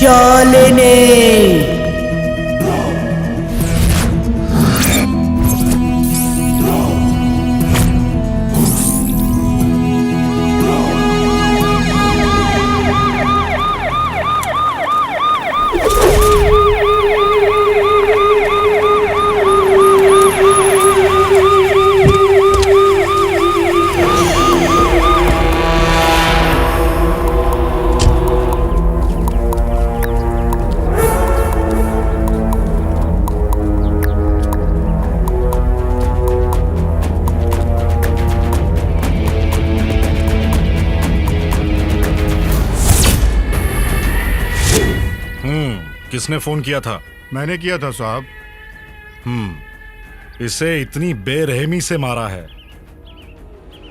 शालिनी किसने फोन किया था? मैंने किया था साहब। इसे इतनी बेरहमी से मारा है,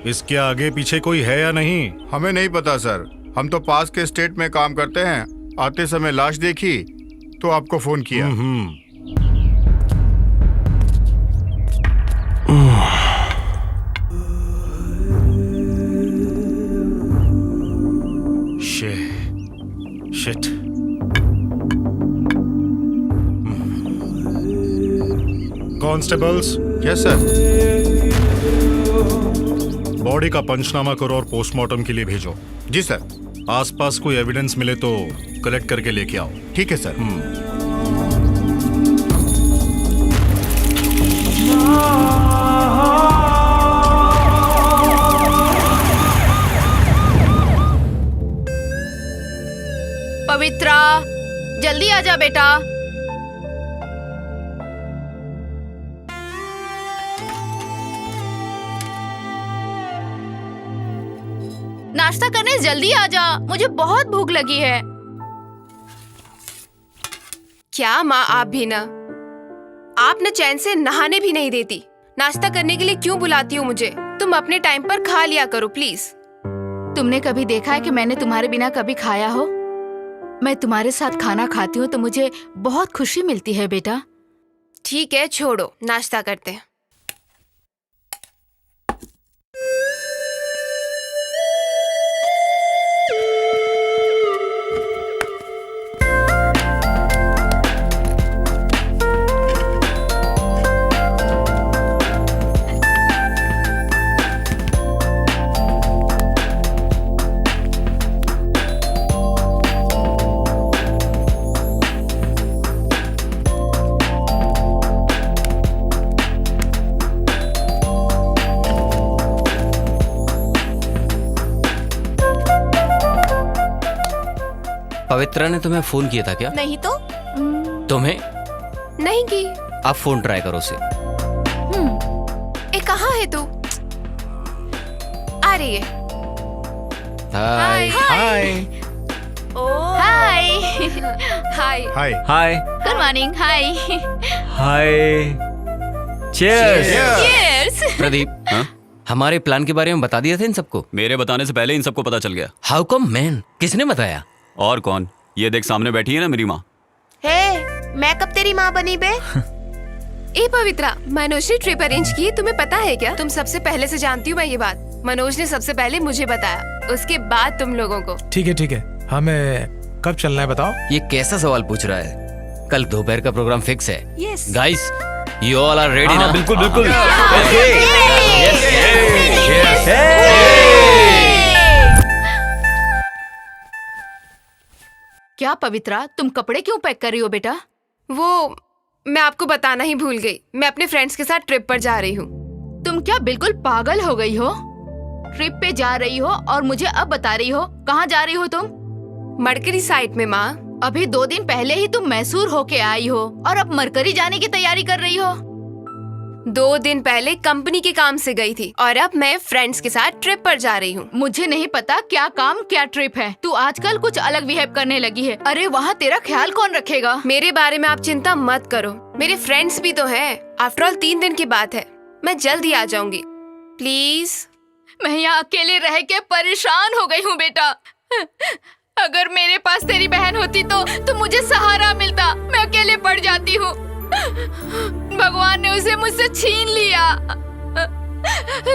इसके आगे पीछे कोई है या नहीं? हमें नहीं पता सर, हम तो पास के स्टेट में काम करते हैं। आते समय लाश देखी तो आपको फोन किया। Shit. Constables. Yes sir. Body का पंचनामा करो और पोस्टमार्टम के लिए भेजो। जी सर। आसपास कोई एविडेंस मिले तो कलेक्ट करके लेके आओ। ठीक है सर। पवित्रा, जल्दी आजा बेटा। नाश्ता करने जल्दी आजा, मुझे बहुत भूख लगी है। क्या माँ आप भी ना, आप न चैन से नहाने भी नहीं देती। नाश्ता करने के लिए क्यों बुलाती हो मुझे? तुम अपने टाइम पर खा लिया करो प्लीज। तुमने कभी देखा है कि मैंने तुम्हारे बिना कभी खाया हो? मैं तुम्हारे साथ खाना खाती हूँ तो मुझे बहुत खुशी मिलती है बेटा। ठीक है छोड़ो, नाश्ता करते हैं। पवित्रा ने तुम्हें फोन किया था क्या? नहीं तो तुम्हें? नहीं की। आप फोन ट्राई करो उसे। ए कहाँ है तू? आ रही है। हाय हाय हाय हाय। हाय हाय गुड मॉर्निंग। हाय हाय। चीयर्स। चीयर्स। प्रदीप, हमारे प्लान के बारे में बता दिया था इन सबको? मेरे बताने से पहले इन सबको पता चल गया। How come man? किसने बताया? और कौन? ये देख सामने बैठी है ना मेरी माँ। हे, मैं कब तेरी माँ बनी बे? ए पवित्रा, मनोज ने ट्रिप अरेंज की, तुम्हें पता है क्या? तुम सबसे पहले से जानती हूँ मैं ये बात। मनोज ने सबसे पहले मुझे बताया, उसके बाद तुम लोगों को। ठीक है, हमें कब चलना है बताओ? ये कैसा सवाल पूछ रहा है? कल दोपहर का प्रोग्राम फिक्स है। Yes. Guys, you all are ready ना? बिल्कुल बिल्कुल। क्या पवित्रा, तुम कपड़े क्यों पैक कर रही हो बेटा? वो मैं आपको बताना ही भूल गई, मैं अपने फ्रेंड्स के साथ ट्रिप पर जा रही हूँ। तुम क्या बिल्कुल पागल हो गई हो? ट्रिप पे जा रही हो और मुझे अब बता रही हो? कहाँ जा रही हो तुम? मरकरी साइट में माँ। अभी 2 दिन पहले ही तुम मैसूर होके आई हो और अब मरकरी जाने की तैयारी कर रही हो। 2 दिन पहले कंपनी के काम से गई थी और अब मैं फ्रेंड्स के साथ ट्रिप पर जा रही हूँ। मुझे नहीं पता क्या काम क्या ट्रिप है। तू आजकल कुछ अलग बिहेव करने लगी है। अरे वहाँ तेरा ख्याल कौन रखेगा? मेरे बारे में आप चिंता मत करो, मेरे फ्रेंड्स भी तो हैं। आफ्टर ऑल 3 दिन की बात है, मैं जल्दी आ जाऊंगी। प्लीज। मैं यहाँ अकेले रह के परेशान हो गई हूँ बेटा। अगर मेरे पास तेरी बहन होती तो मुझे सहारा मिलता। मैं अकेले पड़ जाती हूँ। भगवान ने उसे मुझसे छीन लिया।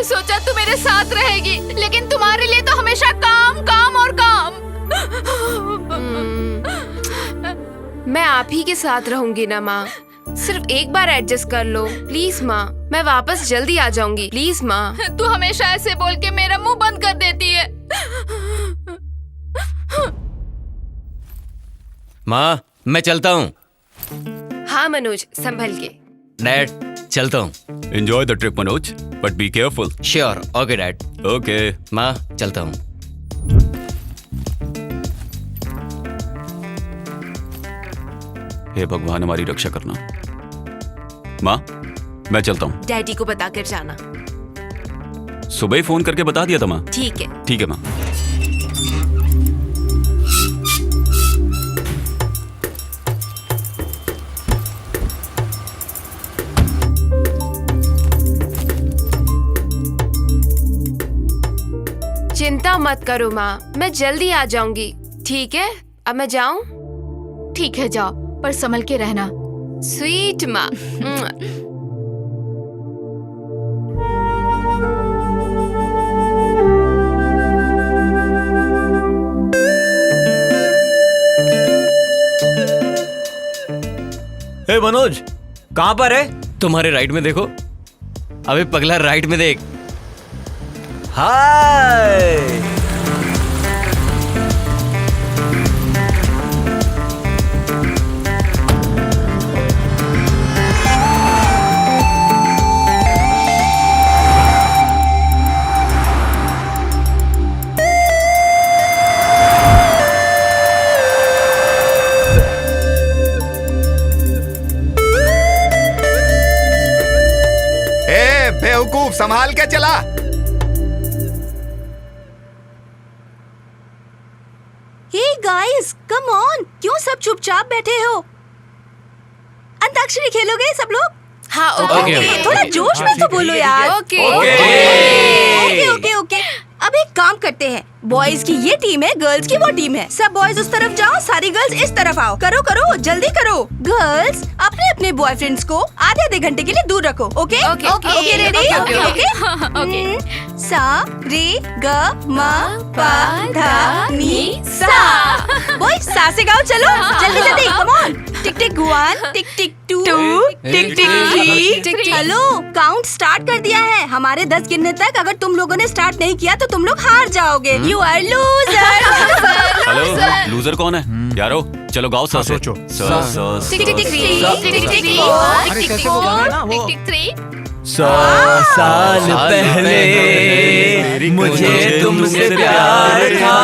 सोचा तू मेरे साथ रहेगी, लेकिन तुम्हारे लिए तो हमेशा काम काम और काम। मैं आप ही के साथ रहूंगी ना माँ, सिर्फ एक बार एडजस्ट कर लो प्लीज माँ। मैं वापस जल्दी आ जाऊंगी प्लीज माँ। तू हमेशा ऐसे बोल के मेरा मुंह बंद कर देती है। माँ, मैं चलता हूँ। हाँ मनोज, संभल के। डैड, चलता हूँ। Enjoy the trip Manoj, but be careful. Sure. Okay dad. Okay. माँ, चलता हूँ। हे भगवान, हमारी रक्षा करना। माँ, मैं चलता हूँ। डैडी को बता कर जाना। सुबह ही फोन करके बता दिया था माँ। ठीक है। ठीक है माँ। चिंता मत करो माँ, मैं जल्दी आ जाऊंगी। ठीक है, अब मैं जाऊं? ठीक है, जाओ, पर संभल के रहना। स्वीट माँ। हे मनोज, कहाँ पर है? तुम्हारे राइट में देखो। अबे पगला, राइट में देख। हाय। ए बेवकूफ, संभाल के चला। हे गाइस, कम ऑन, क्यों सब चुपचाप बैठे हो? अंताक्षरी खेलोगे सब लोग? हाँ ओके, ओके। ओके। थोड़ा जोश में तो बोलो यार। ओके। Okay okay okay. अब एक काम करते हैं, बॉयज की ये टीम है, गर्ल्स की वो टीम है। सब बॉयज उस तरफ जाओ, सारी गर्ल्स इस तरफ आओ। करो करो, जल्दी करो। गर्ल्स अपने अपने बॉयफ्रेंड्स को आधे घंटे के लिए दूर रखो। Okay okay, okay okay, ready? Okay, okay. Okay. सा रे ग म प ध नी सा। बॉयज सा से गाओ, चलो जल्दी जल्दी, come on. Tick tick 1, tick tick 2, tick tick 3। Tick tick. Hello, count start कर दिया है। हमारे 10 गिनने तक अगर तुम लोगों ने स्टार्ट नहीं किया तो तुम लोग हार जाओगे। You are loser. Hello, loser कौन है? यारो, चलो गाओ सा से। सोचो। सा सा टिक टिक टिक टिक टिक 3, टिक टिक टिक टिक 4, फोर, टिक टिक अरे कैसे 4, बोलना है ना वो? टिक टिक 3, 100 साल पहले मुझे तुमसे प्यार था,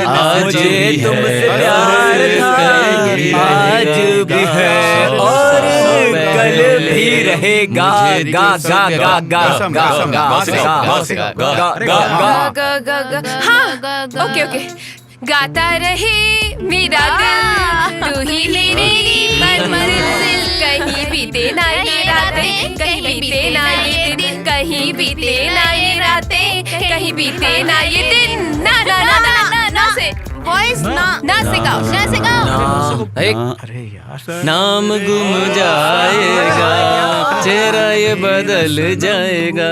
आज तुमसे प्यार था, आज भी है और कल भी रहेगा। गा गा गा गा गा गा गा गा। हाँ ओके ओके। गाता रहे मेरा दिल, तू ही मेरी मंजिल, कहीं बीते ना ये रातें, कहीं बीते ना ये दिन, कहीं बीते ना ये रातें, कहीं बीते ना ये दिन। ना ना ना ना ना ना से वॉइस ना से गाओ, ना से गाओ। अरे यार नाम गुम जाएगा, चेहरा ये बदल जाएगा,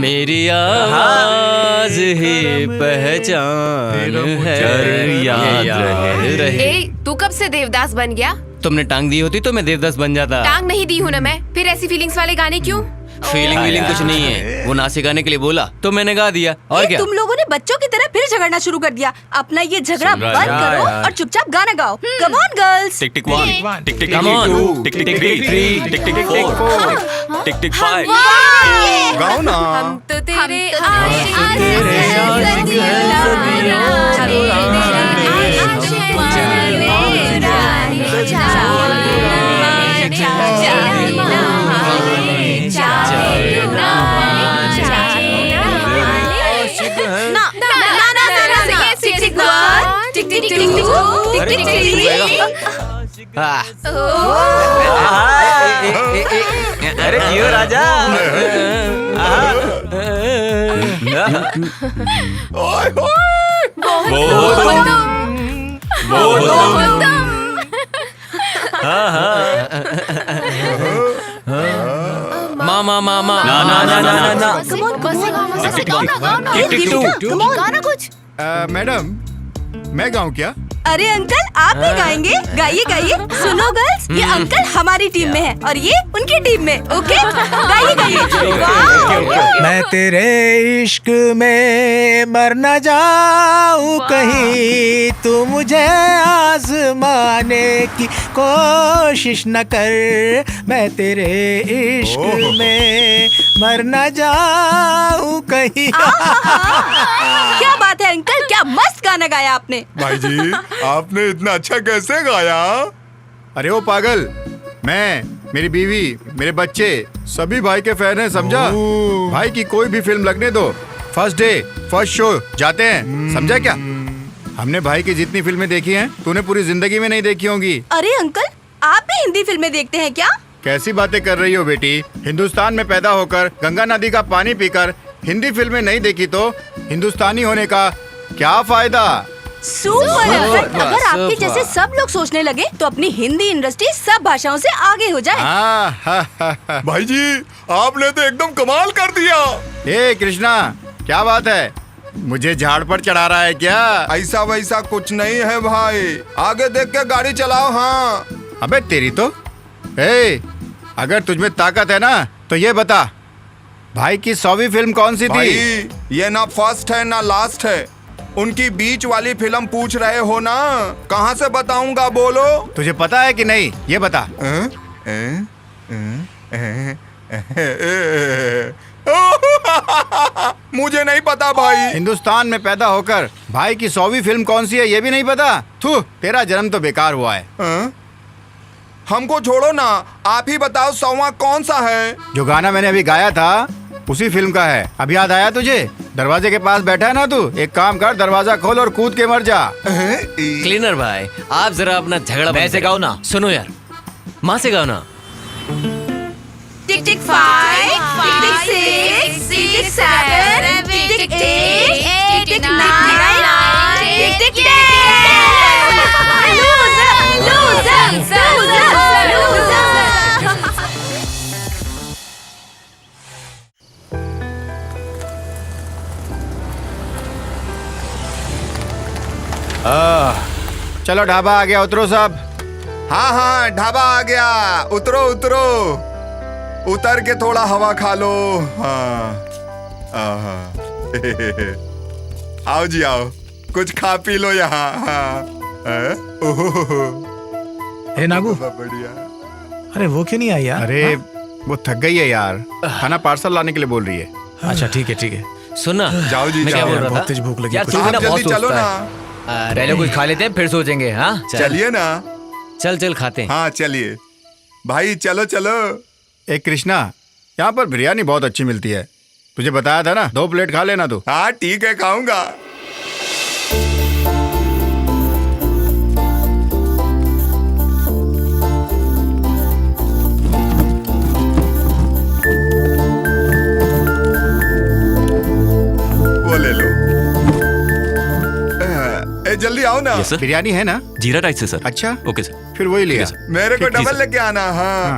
मेरी आवाज ही पहचान है, याद रहे। ए तू कब से देवदास बन गया? तुमने टांग दी होती तो मैं देवदास बन जाता। टांग नहीं दी हूँ ना मैं, फिर ऐसी फीलिंग्स वाले गाने क्यों? फीलिंग कुछ नहीं है, वो नाचे गाने के लिए बोला तो मैंने गा दिया, और क्या। तुम लोगों ने बच्चों की तरह फिर झगड़ना शुरू कर दिया। अपना ये झगड़ा बंद करो और चुपचाप गाना गाओ। Come on girls. Tick tick 1 tick tick Come on. 2 टिक टिक 3 टिक टिक 4 टिक टिक 5। गाओ ना। हम तो तेरे अरे जियो राजा। मामा मामा ना ना ना ना ना ना। टिक टिक 2 गाना कुछ। मैडम मैं गाऊं क्या? अरे अंकल आप भी गाएंगे? गाइए गाइए। सुनो गर्ल्स, ये अंकल हमारी टीम में है और ये उनकी टीम में। ओके गाइए गाइए। मैं तेरे इश्क में मर न जाऊं कहीं, तू मुझे आजमाने की कोशिश न कर। मैं तेरे इश्क में मर न जाऊं कहीं। क्या बात है अंकल, क्या मस्त गाना गाया आपने। भाई जी आपने इतना अच्छा कैसे गाया? अरे ओ पागल, मैं, मेरी बीवी, मेरे बच्चे सभी भाई के फैन हैं, समझा? भाई की कोई भी फिल्म लगने दो, फर्स्ट डे फर्स्ट शो जाते हैं, समझा क्या? हमने भाई की जितनी फिल्में देखी हैं तूने पूरी जिंदगी में नहीं देखी होंगी। अरे अंकल आप भी हिंदी फिल्में देखते हैं क्या? कैसी बातें कर रही हो बेटी? हिंदुस्तान में पैदा होकर गंगा नदी का पानी पीकर हिंदी फिल्में नहीं देखी तो हिंदुस्तानी होने का क्या फायदा? सुपर अंकल, अगर आपके जैसे सब लोग सोचने लगे तो अपनी हिंदी इंडस्ट्री सब भाषाओं से आगे हो जाए। भाई जी आपने तो एकदम कमाल कर दिया। ए कृष्णा क्या बात है, मुझे झाड़ पर चढ़ा रहा है क्या? ऐसा वैसा कुछ नहीं है भाई, आगे देख के गाड़ी चलाओ। हाँ अबे तेरी तो। ए अगर तुझमें ताकत है ना तो ये बता, भाई की 100वीं फिल्म कौन सी थी? भाई ये ना फर्स्ट है ना लास्ट है, उनकी बीच वाली फिल्म पूछ रहे हो ना, कहाँ से बताऊंगा बोलो? तुझे पता है कि नहीं ये बता। मुझे नहीं पता भाई। हिंदुस्तान में पैदा होकर भाई की 100वीं फिल्म कौन सी है ये भी नहीं पता? थू, तेरा जन्म तो बेकार हुआ है। हमको छोड़ो ना, आप ही बताओ 100वां कौन सा है? जो गाना मैंने अभी गाया था उसी फिल्म का है। अब याद आया तुझे? दरवाजे के पास बैठा है ना तू, एक काम कर दरवाजा खोल और कूद के मर जा। क्लीनर भाई आप जरा अपना झगड़ा वैसे गाओ ना। सुनो यार, माँ से गाओ ना। टिक टिक 5 टिक टिक 6 टिक टिक 7 टिक टिक 8 टिक टिक 9 टिक टिक 10। Loser loser loser loser. चलो ढाबा आ गया, उतरो सब। हाँ हाँ ढाबा आ गया, उतरो उतरो, उतर के थोड़ा हवा खा लो। हाँ आओ जी आओ, कुछ खा पी लो यहाँ। हाँ हे नागू, बढ़िया। अरे वो क्यों नहीं आई यार? अरे वो थक गई है यार, खाना पार्सल लाने के लिए बोल रही है। अच्छा ठीक है ठीक है। सुनना, जाओ जी, मैं क्या जाओ। बोल रहा बहुत था तेज भूख लगी यार, कुछ। तू भी आप ना बहुत जल्दी चलो सोचता ना। है। पहले कुछ खा लेते हैं फिर सोचेंगे। हाँ चलिए ना। चल चल खाते हैं। हाँ चलिए भाई, चलो चलो। एक कृष्णा, यहाँ पर बिरयानी बहुत अच्छी मिलती है, तुझे बताया था ना, 2 प्लेट खा लेना तू। हाँ ठीक है, खाऊंगा। वो ले लो। ए जल्दी आओ ना। Yes sir. बिरयानी है ना? जीरा राइस है सर। अच्छा ओके सर। फिर वही लिया। ठीक है मेरे को ठीक, जी डबल सर। लेके आना। हाँ हाँ।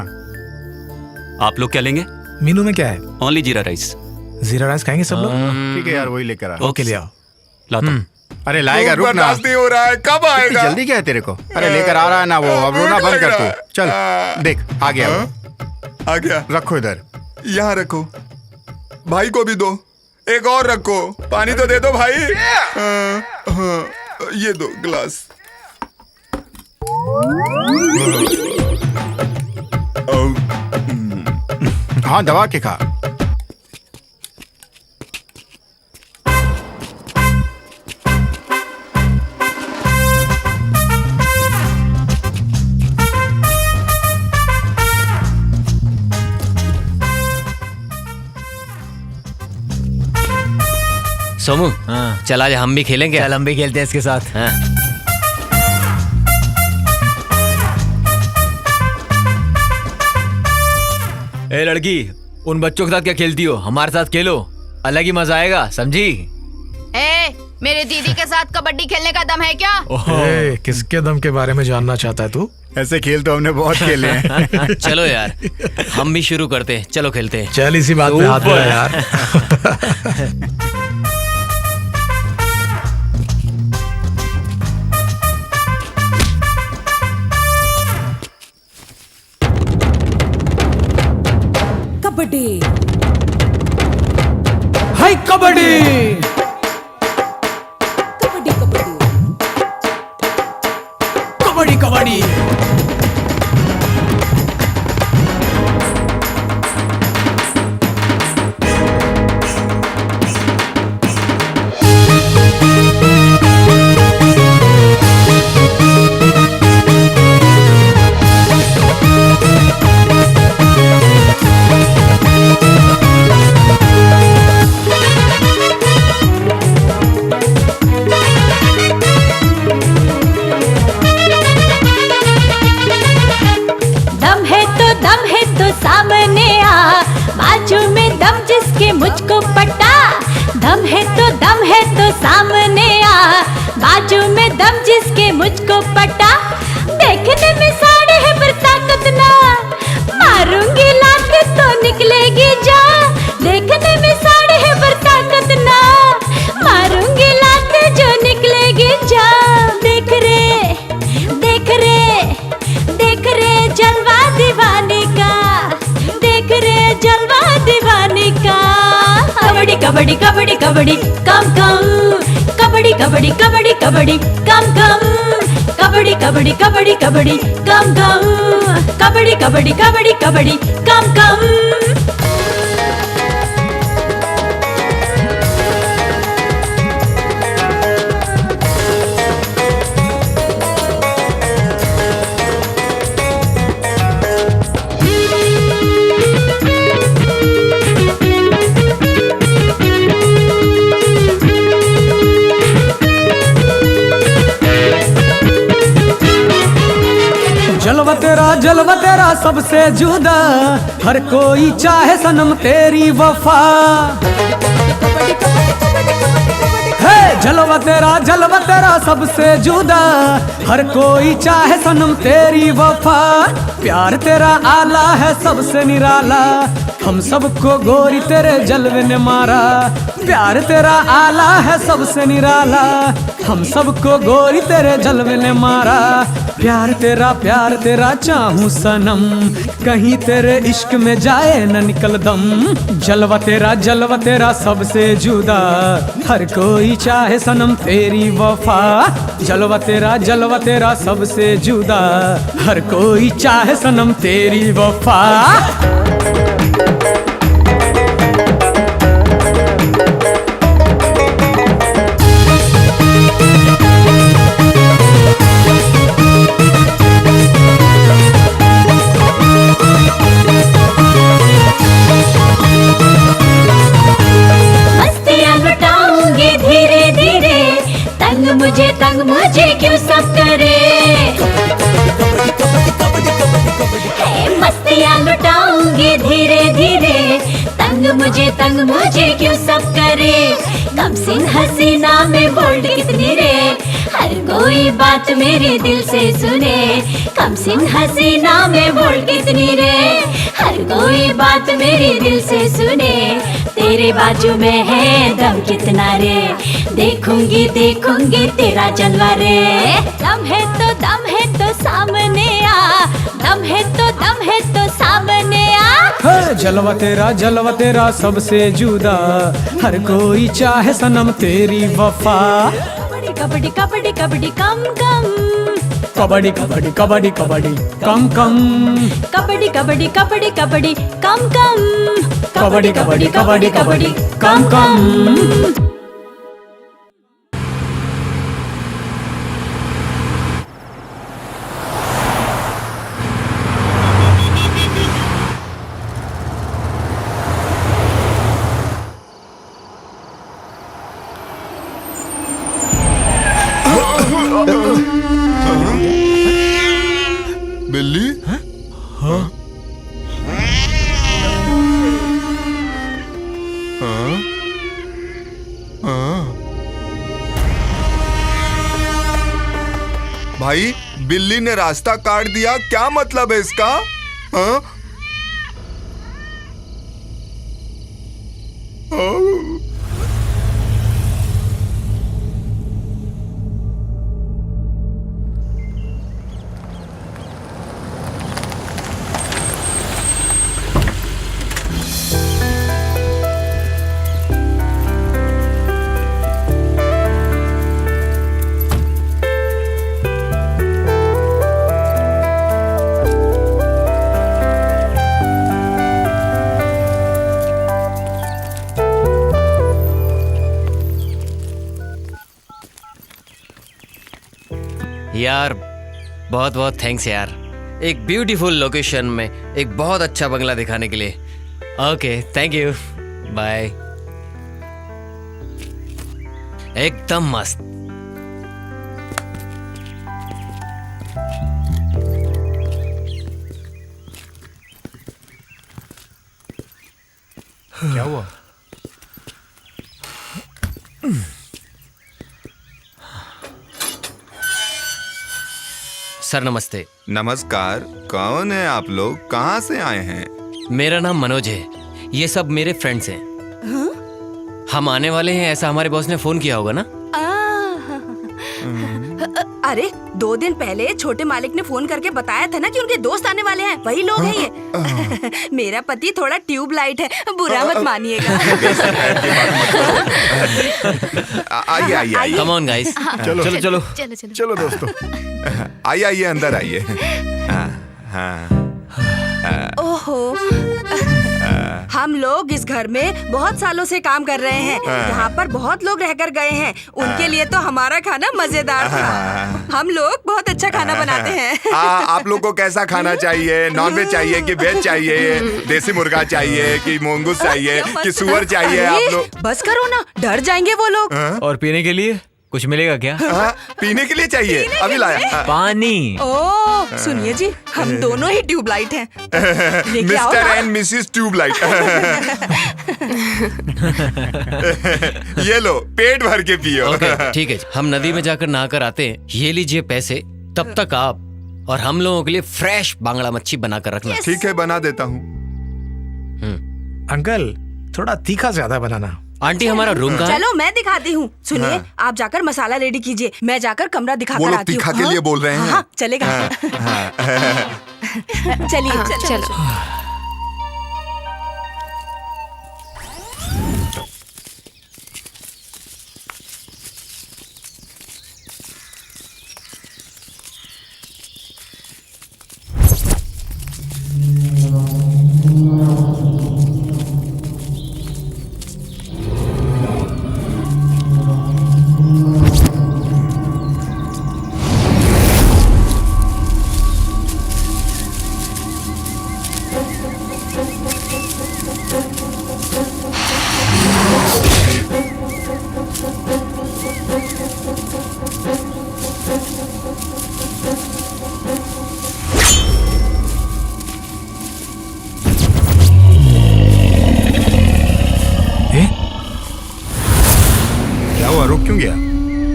आप लोग क्या लेंगे? मीनू में क्या है? ओनली जीरा राइस। जीरा राइस खाएंगे सब लोग? ठीक है यार, वही लेकर आ। ओके ले आओ। लाता हूँ। अरे लाएगा, भूख रुक ना। बर्दाश्त नहीं हो रहा है, कब इतनी आएगा? जल्दी क्या है तेरे को? अरे लेकर आ रहा है ना वो, अब रोना बंद कर तू। चल देख आ गया वो। आ गया। रखो इधर। यहाँ रखो। भाई को भी दो। एक और रखो। पानी तो दे दो भाई। हाँ, ये दो गिलास। हाँ दबा के खा। सोमू, हाँ। चल आज हम भी खेलेंगे। चल हम भी खेलते हैं इसके साथ। हाँ। ए लड़की, उन बच्चों के साथ क्या खेलती हो? हमारे साथ खेलो, अलग ही मजा आएगा, समझी? ए, मेरे दीदी के साथ कबड्डी खेलने का दम है क्या? ए, किसके दम के बारे में जानना चाहता है तू? ऐसे खेल तो हमने बहुत खेले हैं। चलो यार, हम भी शुरू करते हैं। चलो खेलते हैं। चल इसी बात में हाथ ऊपर। मिला यार। कबड्डी हाय कबड्डी। कबड्डी कबड्डी कबड्डी कबड्डी। तो सामने आ, बाजू में दम जिसके मुझको पटा। दम है तो सामने आ, बाजू में दम जिसके मुझको पटा। देखने में साड़े है पर ताकत ना, मारूंगी लात तो निकलेगी जा। देखने में साड़े है पर ताकत ना, मारूंगी लात जो निकलेगी जा। देख रे देख रे देख रे जलवा दीवानी का, देख रे जलवा दीवानी का। कबड्डी कबड्डी कबड्डी कबड्डी कम कम, कबड्डी कबड्डी कबड्डी कबड्डी कम कम, कबड्डी कबड्डी कबड्डी कबड्डी कम कम, कबड्डी कबड्डी कबड्डी कबड्डी कम कम। जलवा तेरा सबसे जुदा, हर कोई चाहे सनम तेरी वफा। है जलवा तेरा सबसे जुदा, हर कोई चाहे सनम तेरी वफा। प्यार तेरा आला है सबसे निराला, हम सबको गोरी तेरे जलवे ने मारा। प्यार तेरा आला है सबसे निराला, हम सबको गोरी तेरे जलवे ने मारा। प्यार तेरा चाहूं सनम, कहीं तेरे इश्क में जाए न निकल दम। जलवा तेरा सबसे जुदा, हर कोई चाहे सनम तेरी वफा। जलवा तेरा सबसे जुदा, हर कोई चाहे सनम तेरी वफा। क्यों सब करे, कम सिन हसीना में बोल्ड कितनी रे, हर कोई बात मेरे दिल से सुने, कम सिन हसीना में बोल्ड कितनी रे, हर कोई बात मेरे दिल से सुने, तेरे बाजू में है दम कितना रे, देखूंगी देखूंगी तेरा जलवा रे, दम है तो सामने आ, दम है तो सामने आ। है जलवा तेरा सबसे जुदा, हर कोई चाहे सनम तेरी वफा। कबड्डी कबड्डी कबड्डी कम कम, कबड्डी कबड्डी कबड्डी कबड्डी कम कम, कबड्डी कबड्डी कबड्डी कबड्डी कम कम, कबड्डी कबड्डी कबड्डी कबड्डी कम कम। बिल्ली? हाँ? भाई बिल्ली ने रास्ता काट दिया, क्या मतलब है इसका? हाँ? यार बहुत बहुत थैंक्स यार, एक ब्यूटीफुल लोकेशन में एक बहुत अच्छा बंगला दिखाने के लिए। Okay thank you, bye. एकदम मस्त। क्या हुआ? सर नमस्ते। नमस्कार, कौन है आप लोग, कहाँ से आए हैं? मेरा नाम मनोज है, ये सब मेरे फ्रेंड्स हैं। हम आने वाले हैं ऐसा हमारे बॉस ने फोन किया होगा ना? अरे 2 दिन पहले छोटे मालिक ने फोन करके बताया था ना कि उनके दोस्त आने वाले हैं, वही लोग हैं ये। मेरा पति थोड़ा ट्यूबलाइट है, बुरा मत मानिएगा। आइए आइए आइए, कम ऑन गाइस, चलो चलो चलो चलो चलो चलो दोस्तों। आइए आइए अंदर आइए। हाँ, हाँ। ओहो, हम लोग इस घर में बहुत सालों से काम कर रहे हैं, यहाँ पर बहुत लोग रहकर गए हैं, उनके लिए तो हमारा खाना मजेदार था। हम लोग बहुत अच्छा खाना बनाते हैं। आप लोग को कैसा खाना चाहिए, नॉन वेज चाहिए कि वेज चाहिए, देसी मुर्गा चाहिए कि मूंगूस चाहिए कि सुअर चाहिए? आप लोग बस करो ना, डर जाएंगे वो लोग। और पीने के लिए कुछ मिलेगा क्या? पीने के लिए चाहिए, अभी लाया। पानी। ओह सुनिए जी, हम दोनों ही ट्यूबलाइट हैं। लेके आओ मिस्टर ना। And missus tubelight. ये लो, पेट भर के पियो। ओके ठीक है, हम नदी में जाकर नहाकर आते हैं। ये लीजिए पैसे, तब तक आप और हम लोगों के लिए फ्रेश बांगड़ा मच्छी बनाकर रखना। ठीक है, बना देता हूँ। अंकल थोड़ा तीखा ज्यादा बनाना। आंटी हमारा रूम कहाँ है? चलो मैं दिखाती हूँ। सुनिए, आप जाकर मसाला रेडी कीजिए, मैं जाकर कमरा वो दिखाकर लोग आती हूँ। तीखा के लिए बोल रहे हैं। हाँ, चलेगा। चलिए चलो।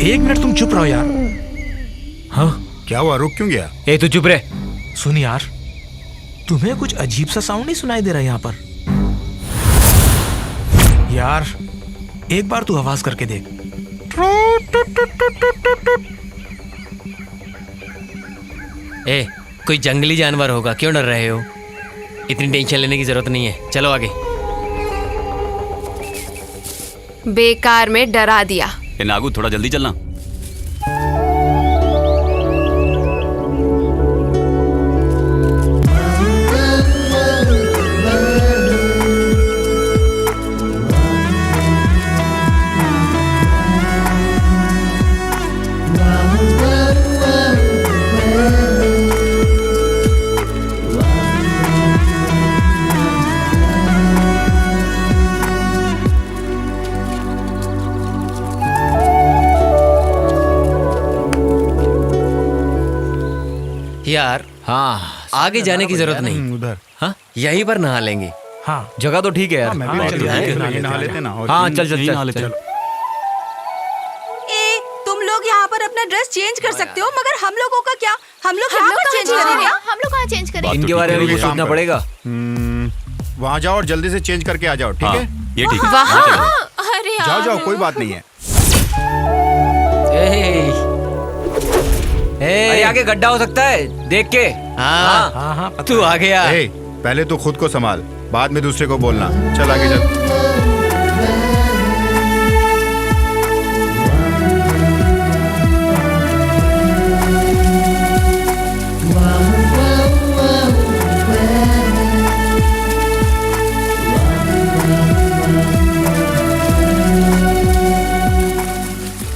एक मिनट तुम चुप रहो यार। हाँ क्या हुआ, रुक क्यों गया? ए तू चुप रहे। सुन यार, तुम्हें कुछ अजीब सा साउंड नहीं सुनाई दे रहा यहाँ पर? यार एक बार तू आवाज करके देख। ए कोई जंगली जानवर होगा, क्यों डर रहे हो? इतनी टेंशन लेने की जरूरत नहीं है, चलो आगे। बेकार में डरा दिया। ए नागू थोड़ा जल्दी चलना। यार हाँ, आगे जाने की जरूरत नहीं, उधर। हाँ यहीं पर नहा लेंगे। हाँ जगह तो ठीक है यार। मैं भी नहा लेते ना। हाँ चल चल चल चल। ए, तुम लोग यहाँ पर अपना ड्रेस चेंज कर सकते हो, मगर हम लोगों का क्या? हम लोग यहाँ पर चेंज करेंगे। हम लोग कहाँ चेंज करेंगे? इनके बारे में भी एक काम सोचना करो। पड़ेगा। वहाँ जाओ और जल्दी से चेंज करके आ जाओ, ठीक है? ये ठीक है। वहाँ? हाँ, चलो। अरे जाओ यार। जाओ, कोई बात नहीं है। अरे आगे गड्ढा हो सकता है, देख के। हाँ हाँ हाँ पता तू आ गया। ए, पहले तो खुद को संभाल, बाद में दूसरे को बोलना। चल आगे चल।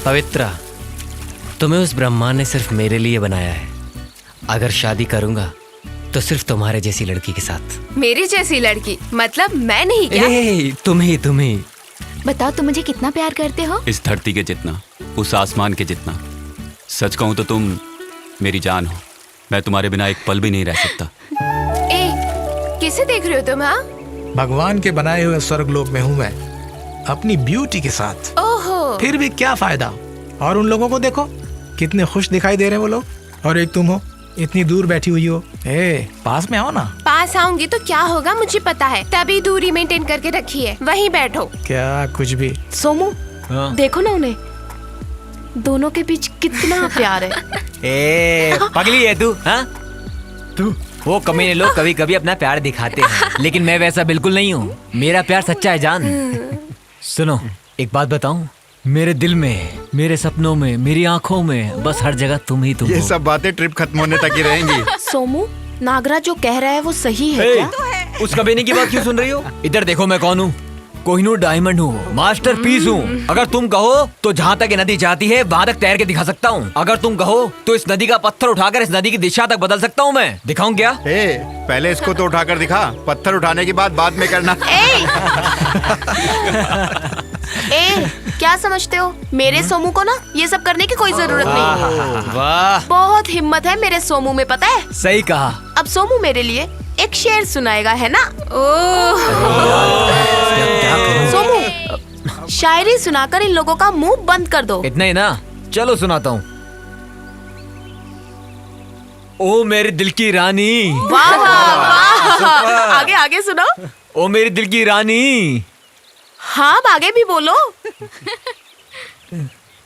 पवित्रा, तुम्हें उस ब्रह्मा ने सिर्फ मेरे लिए बनाया है। अगर शादी करूंगा तो सिर्फ तुम्हारे जैसी लड़की के साथ। मेरी जैसी लड़की? मतलब मैं नहीं क्या? तुम्ही बताओ तुम मुझे कितना प्यार करते हो? इस धरती के जितना, उस आसमान के जितना। सच कहूं तो तुम मेरी जान हो। मैं तुम्हारे बिना एक पल भी नहीं रह सकता। ए, किसे देख रहे हो तुम? हाँ भगवान के बनाए हुए स्वर्गलोक में हूँ मैं, अपनी ब्यूटी के साथ। ओहो। फिर भी क्या फायदा? और उन लोगों को देखो, कितने खुश दिखाई दे रहे हैं वो लोग। और एक तुम हो, इतनी दूर बैठी हुई हो। ए, पास में आओ ना। पास आऊंगी तो क्या होगा मुझे पता है, तभी दूरी मेंटेन करके रखी है। वहीं बैठो। क्या कुछ भी। सोमू देखो ना उन्हें, दोनों के बीच कितना प्यार है। ए पगली है तू? हाँ तू वो कमीने लोग कभी कभी अपना प्यार दिखाते हैं, लेकिन मैं वैसा बिल्कुल नहीं हूँ। मेरा प्यार सच्चा है जान। सुनो एक बात बताऊं, मेरे दिल में, मेरे सपनों में, मेरी आंखों में बस हर जगह तुम ही तुम ये हो। सब बातें ट्रिप खत्म होने तक ही रहेंगी। सोमू, नागराज जो कह रहा है वो सही है ए, क्या? उस कमीने की बात क्यों सुन रही हो? इधर देखो, मैं कौन हूँ? कोहिनूर डायमंड हूँ, मास्टर पीस हूँ। अगर तुम कहो तो जहाँ तक ये नदी जाती है वहाँ तक तैर के दिखा सकता हूँ। अगर तुम कहो तो इस नदी का पत्थर उठाकर इस नदी की दिशा तक बदल सकता हूँ। मैं दिखाऊं क्या? ए, पहले इसको तो उठाकर दिखा, पत्थर उठाने की बात बाद में करना। ए, क्या समझते हो? मेरे सोमू को ना ये सब करने की कोई जरूरत नहीं। वाह बहुत हिम्मत है मेरे सोमू में, पता है? सही कहा। अब सोमू मेरे लिए एक शेर सुनाएगा, है ना? सोमू, शायरी सुनाकर इन लोगों का मुंह बंद कर दो। इतना ही ना, चलो सुनाता हूँ। ओ मेरे दिल की रानी। वाह वाह वाह। आगे आगे सुनो। ओ मेरे दिल की रानी। हाँ अब आगे भी बोलो।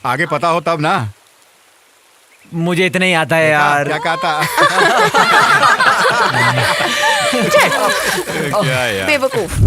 आगे पता हो तब ना। मुझे इतना ही आता है यार। क्या कहा था? क्या यार? बेवकूफ।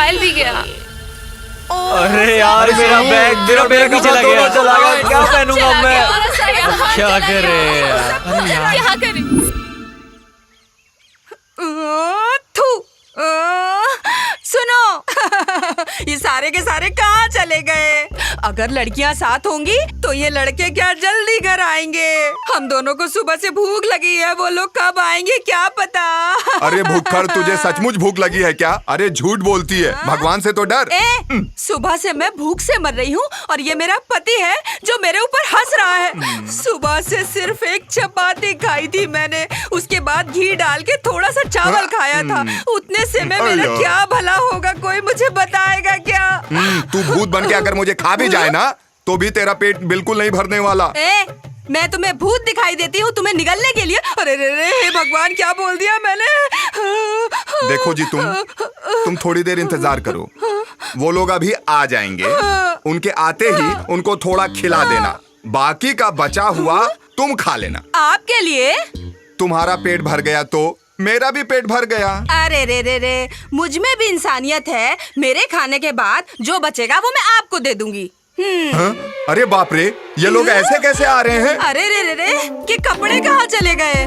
मोबाइल भी गया। अरे यार मेरा बैग भी चला गया। क्या पहनूंगा मैं? क्या करे यार? क्या करें? थू सुनो ये सारे के सारे कहाँ चले गए? अगर लड़कियाँ साथ होंगी तो ये लड़के क्या जल्दी घर आएंगे? हम दोनों को सुबह से भूख लगी है, वो लोग कब आएंगे क्या पता। अरे भूखड़, तुझे सचमुच भूख लगी है क्या? अरे झूठ बोलती है, भगवान से तो डर। सुबह से मैं भूख से मर रही हूँ और ये मेरा पति है जो मेरे ऊपर हंस रहा है। सुबह से सिर्फ एक चपाती खाई थी मैंने, उसके बाद घी डाल के थोड़ा सा चावल खाया था। उतने से में मेरा क्या भला होगा, कोई मुझे बताएगा क्या? तू भूत बन के अगर मुझे खा भी जाए ना तो भी तेरा पेट बिल्कुल नहीं भरने वाला। मैं तुम्हें भूत दिखाई देती हूँ तुम्हें निगलने के लिए? अरे रे रे, हे भगवान क्या बोल दिया मैंने? देखो जी, तुम थोड़ी देर इंतजार करो, वो लोग अभी आ जाएंगे। उनके आते ही उनको थोड़ा खिला देना, बाकी का बचा हुआ तुम खा लेना। आपके लिए? तुम्हारा पेट भर गया तो मेरा भी पेट भर गया। अरे रे रे रे, मुझ में भी इंसानियत है। मेरे खाने के बाद जो बचेगा वो मैं आपको दे दूंगी। हाँ? अरे बाप रे, ये लोग ऐसे कैसे आ रहे हैं? अरे रे रे रे, कि कपड़े कहाँ चले गए?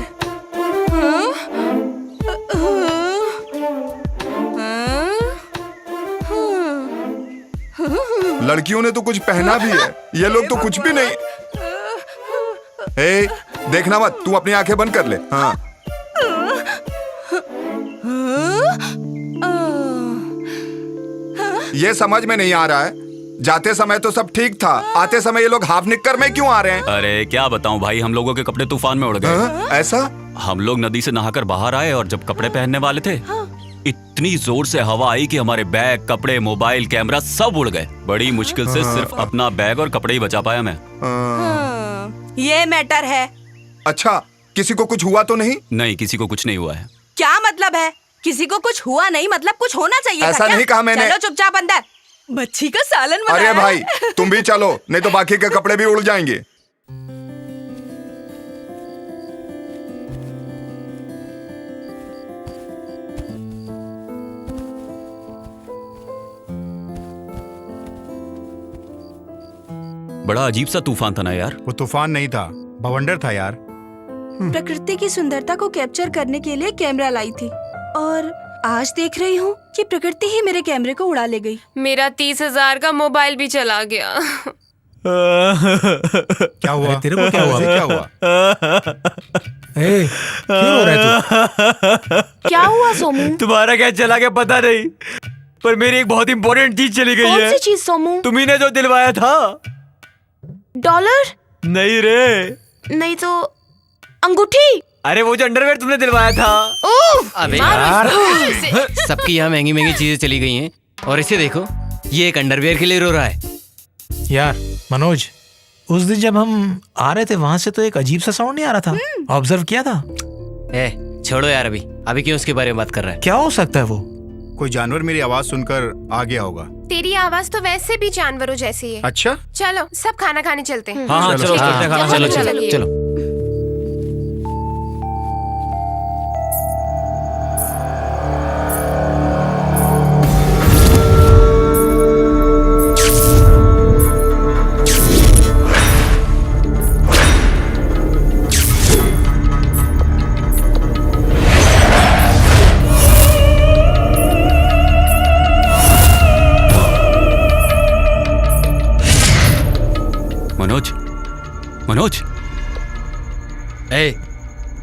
लड़कियों ने तो कुछ पहना भी है, ये लोग तो कुछ भी नहीं। ए, देखना मत, तू अपनी आंखें बंद कर ले। हाँ। ये समझ में नहीं आ रहा है, जाते समय तो सब ठीक था, आते समय ये लोग हाफ निक्कर में क्यों आ रहे हैं? अरे क्या बताऊं भाई, हम लोगों के कपड़े तूफान में उड़ गए। ऐसा? हम लोग नदी से नहाकर बाहर आए और जब कपड़े पहनने वाले थे, इतनी जोर से हवा आई कि हमारे बैग, कपड़े, मोबाइल, कैमरा सब उड़ गए। बड़ी मुश्किल से सिर्फ अपना बैग और कपड़े ही बचा पाया मैं। ये मैटर है। अच्छा, किसी को कुछ हुआ तो नहीं? नहीं, किसी को कुछ नहीं हुआ है। क्या मतलब है? किसी को कुछ हुआ नहीं मतलब कुछ होना चाहिए। ऐसा नहीं कहा मैंने। चलो चुपचाप अंदर, मच्छी का सालन बनाया। अरे भाई तुम भी चलो, नहीं तो बाकी के कपड़े भी उड़ जाएंगे। बड़ा अजीब सा तूफान था ना यार। वो तूफान नहीं था, बवंडर था यार। प्रकृति की सुंदरता को कैप्चर करने के लिए कैमरा लाई थी और आज देख रही हूँ कि प्रकृति ही मेरे कैमरे को उड़ा ले गई। मेरा 30,000 का मोबाइल भी चला गया। क्या हुआ? तेरे को क्या हुआ? क्या हुआ? क्यों रो रहे तू? क्या हुआ सोमू? तुम्हारा क्या चला गया पता नहीं, पर मेरी एक बहुत इंपॉर्टेंट चीज चली गई है। कौन सी चीज सोमू? तुम्ही ने जो दिलवाया था। डॉलर? नहीं रे। नहीं तो अंगूठी? अरे वो जो अंडरवेयर तुमने दिलवाया था। अबे यार, सबकी यहाँ महंगी महंगी चीजें चली गई हैं और इसे देखो, ये एक अंडरवेयर के लिए रो रहा है। यार मनोज, उस दिन जब हम आ रहे थे वहां से तो एक अजीब सा साउंड नहीं आ रहा था? ऑब्जर्व किया था? छोड़ो यार, अभी क्यों उसके बारे में बात कर रहा है? क्या हो सकता है वो? कोई जानवर मेरी आवाज सुनकर आ गया होगा। तेरी आवाज तो वैसे भी जानवरों जैसी है। अच्छा, चलो सब खाना खाने चलते हैं। हाँ चलो चलो। मनोज,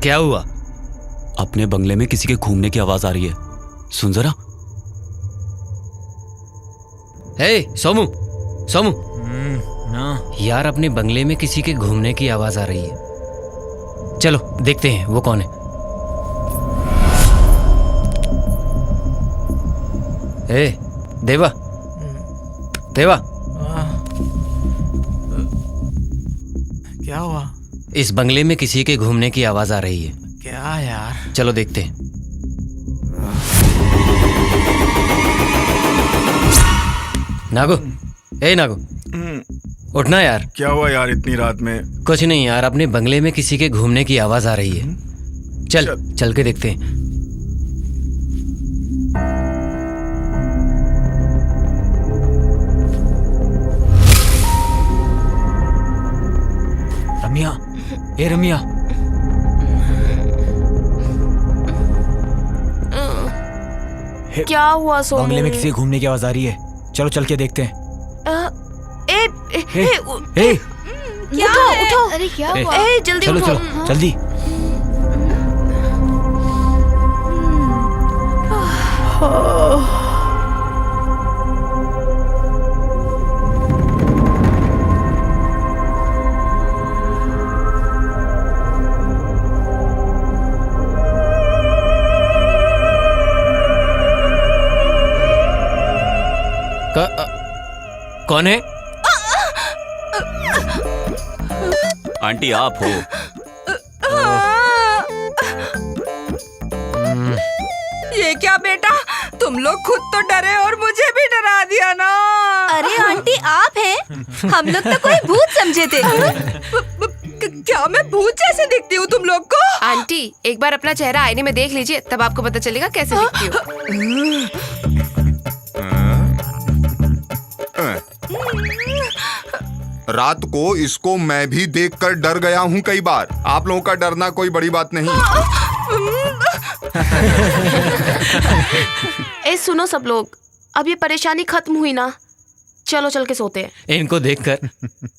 क्या हुआ? अपने बंगले में किसी के घूमने की आवाज आ रही है, सुन जरा। सोमू, यार अपने बंगले में किसी के घूमने की आवाज आ रही है। चलो देखते हैं वो कौन है। देवा, क्या हुआ? इस बंगले में किसी के घूमने की आवाज आ रही है। क्या यार? चलो देखते हैं। नागो, नागो, उठना यार। क्या हुआ यार इतनी रात में? कुछ नहीं यार, अपने बंगले में किसी के घूमने की आवाज आ रही है। चल के देखते हैं। ए रमिया, क्या हुआ सोनू? बंगले में किसी घूमने की आवाज आ रही है। चलो चल के देखते हैं। ए, क्या उठो। अरे क्या ए, हुआ? जल्दी चलो उठो। चलो जल्दी। कौन है? आंटी आप हो? ये क्या बेटा, तुम लोग खुद तो डरे और मुझे भी डरा दिया ना। अरे आंटी आप हैं? हम लोग तो कोई भूत समझे थे। क्या मैं भूत जैसे दिखती हूँ तुम लोग को? आंटी एक बार अपना चेहरा आईने में देख लीजिए, तब आपको पता चलेगा कैसे दिखती हूँ। रात को इसको मैं भी देखकर डर गया हूँ कई बार। आप लोगों का डरना कोई बड़ी बात नहीं। ए सुनो सब लोग, अब ये परेशानी खत्म हुई ना, चलो चल के सोते हैं। इनको देखकर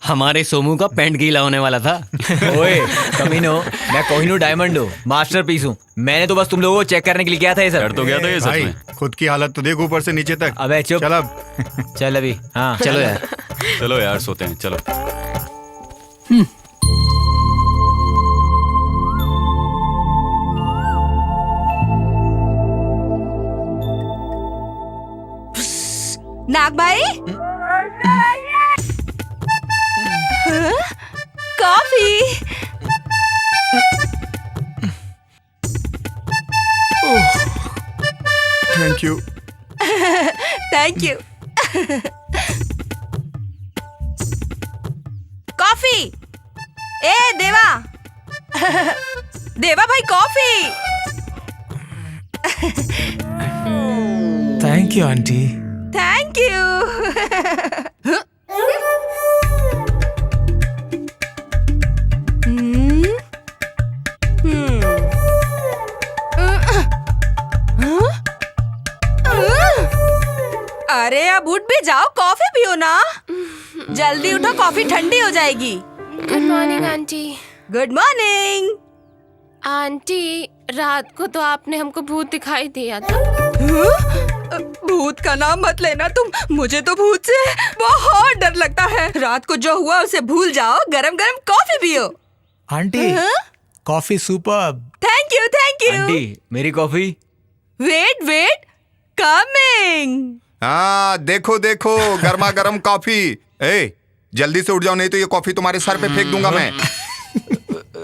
हमारे सोमू का पैंट गीला होने वाला था। ओए कमीनो, मैं कोहिनूर डायमंड हूँ, मास्टरपीस हूँ। मैंने तो बस तुम लोगों को चेक करने के लिए किया था ये सब। डर तो गया था ये सच भाई में। खुद की हालत तो देख ऊपर से नीचे तक। अबे चुप। चल अब। चल अभी। हाँ चलो यार। चलो यार सोते हैं, चलो। नाग भाई, coffee. Thank you. Thank you. Coffee. ए देवा, देवा भाई coffee. Thank you aunty. Thank you. अरे अब उठ भी जाओ, कॉफी पियो ना। जल्दी उठो, कॉफी ठंडी हो जाएगी। Good morning aunty. Good morning. Aunty रात को तो आपने हमको भूत दिखाई दिया था। भूत का नाम मत लेना तुम, मुझे तो भूत से बहुत डर लगता है। रात को जो हुआ उसे भूल जाओ, गरम गरम कॉफी पियो। Aunty coffee superb. Thank you thank you. Aunty मेरी कॉफी। Wait wait, coming. हाँ देखो देखो, गर्मा गर्म कॉफी। ए जल्दी से उठ जाओ, नहीं तो ये कॉफी तुम्हारे सर पे फेंक दूंगा मैं।